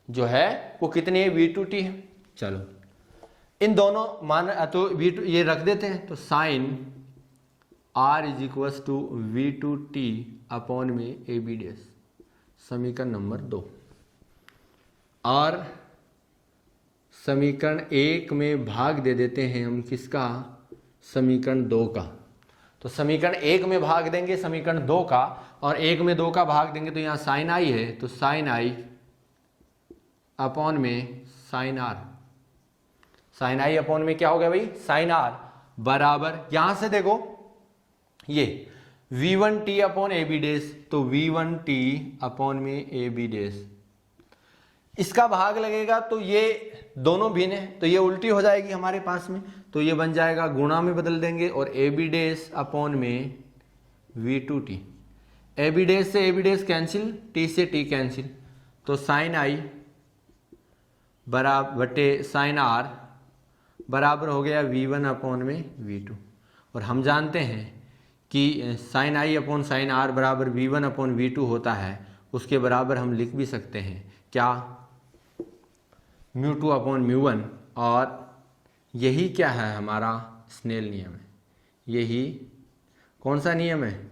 जो है वो कितनी है v2t है। चलो इन दोनों मान तो v2 ये रख देते हैं, तो sine r is equal to v2t upon में ए बी डेस, समीकरण नंबर 2, और समीकरण 1 में भाग दे देते हैं हम किसका, समीकरण 2 का, तो समीकरण 1 में भाग देंगे समीकरण 2 का, और 1 में 2 का भाग देंगे, तो यहाँ साइन आई है, तो साइन आई अपॉन में sine r, sine i upon में क्या हो गया भाई, साइन आर बराबर, यहां से देखो ये v1t अपॉन ए बी डेस, तो v1t अपॉन में ए बी डेस, इसका भाग लगेगा तो ये दोनों भिन्न है तो ये उल्टी हो जाएगी हमारे पास में, तो ये बन जाएगा गुणा में बदल देंगे और ए बी डेस अपॉन में v2t, ए बी डेस से A B dash cancel, t से t कैंसिल, तो साइन आई बराबर बटे साइन आर बराबर हो गया v1 अपॉन में v2, और हम जानते हैं कि sine i upon sine r बराबर v1 अपॉन v2 होता है, उसके बराबर हम लिख भी सकते हैं क्या, μ2 अपॉन μ1, और यही क्या है हमारा स्नेल नियम है, यही कौन सा नियम है,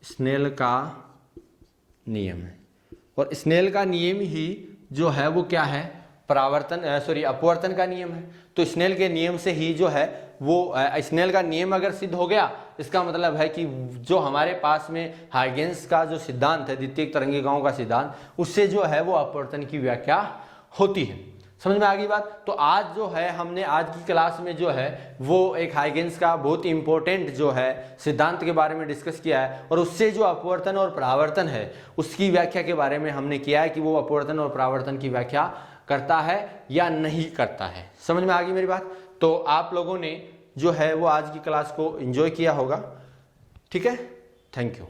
स्नेल का नियम है, और स्नेल का नियम ही जो है वो क्या है, अपवर्तन का नियम है। तो स्नेल के नियम से ही जो है वो स्नेल का नियम अगर सिद्ध हो गया, इसका मतलब है कि जो हमारे पास में हाइगेंस का जो सिद्धांत है, द्वितीयक तरंगिकाओं का सिद्धांत, उससे जो है वो अपवर्तन की व्याख्या होती है। समझ में आ गई बात। तो आज जो है हमने आज की क्लास में जो है वो एक हाइगेंस का बहुत ही इंपॉर्टेंट जो है सिद्धांत के बारे में डिस्कस किया है, और उससे जो अपवर्तन और परावर्तन है उसकी व्याख्या के बारे में हमने किया है कि वो अपवर्तन और परावर्तन की व्याख्या करता है या नहीं करता है। समझ में आ गई मेरी बात। तो आप लोगों ने जो है वो आज की क्लास को एंजॉय किया होगा। ठीक है, थैंक यू।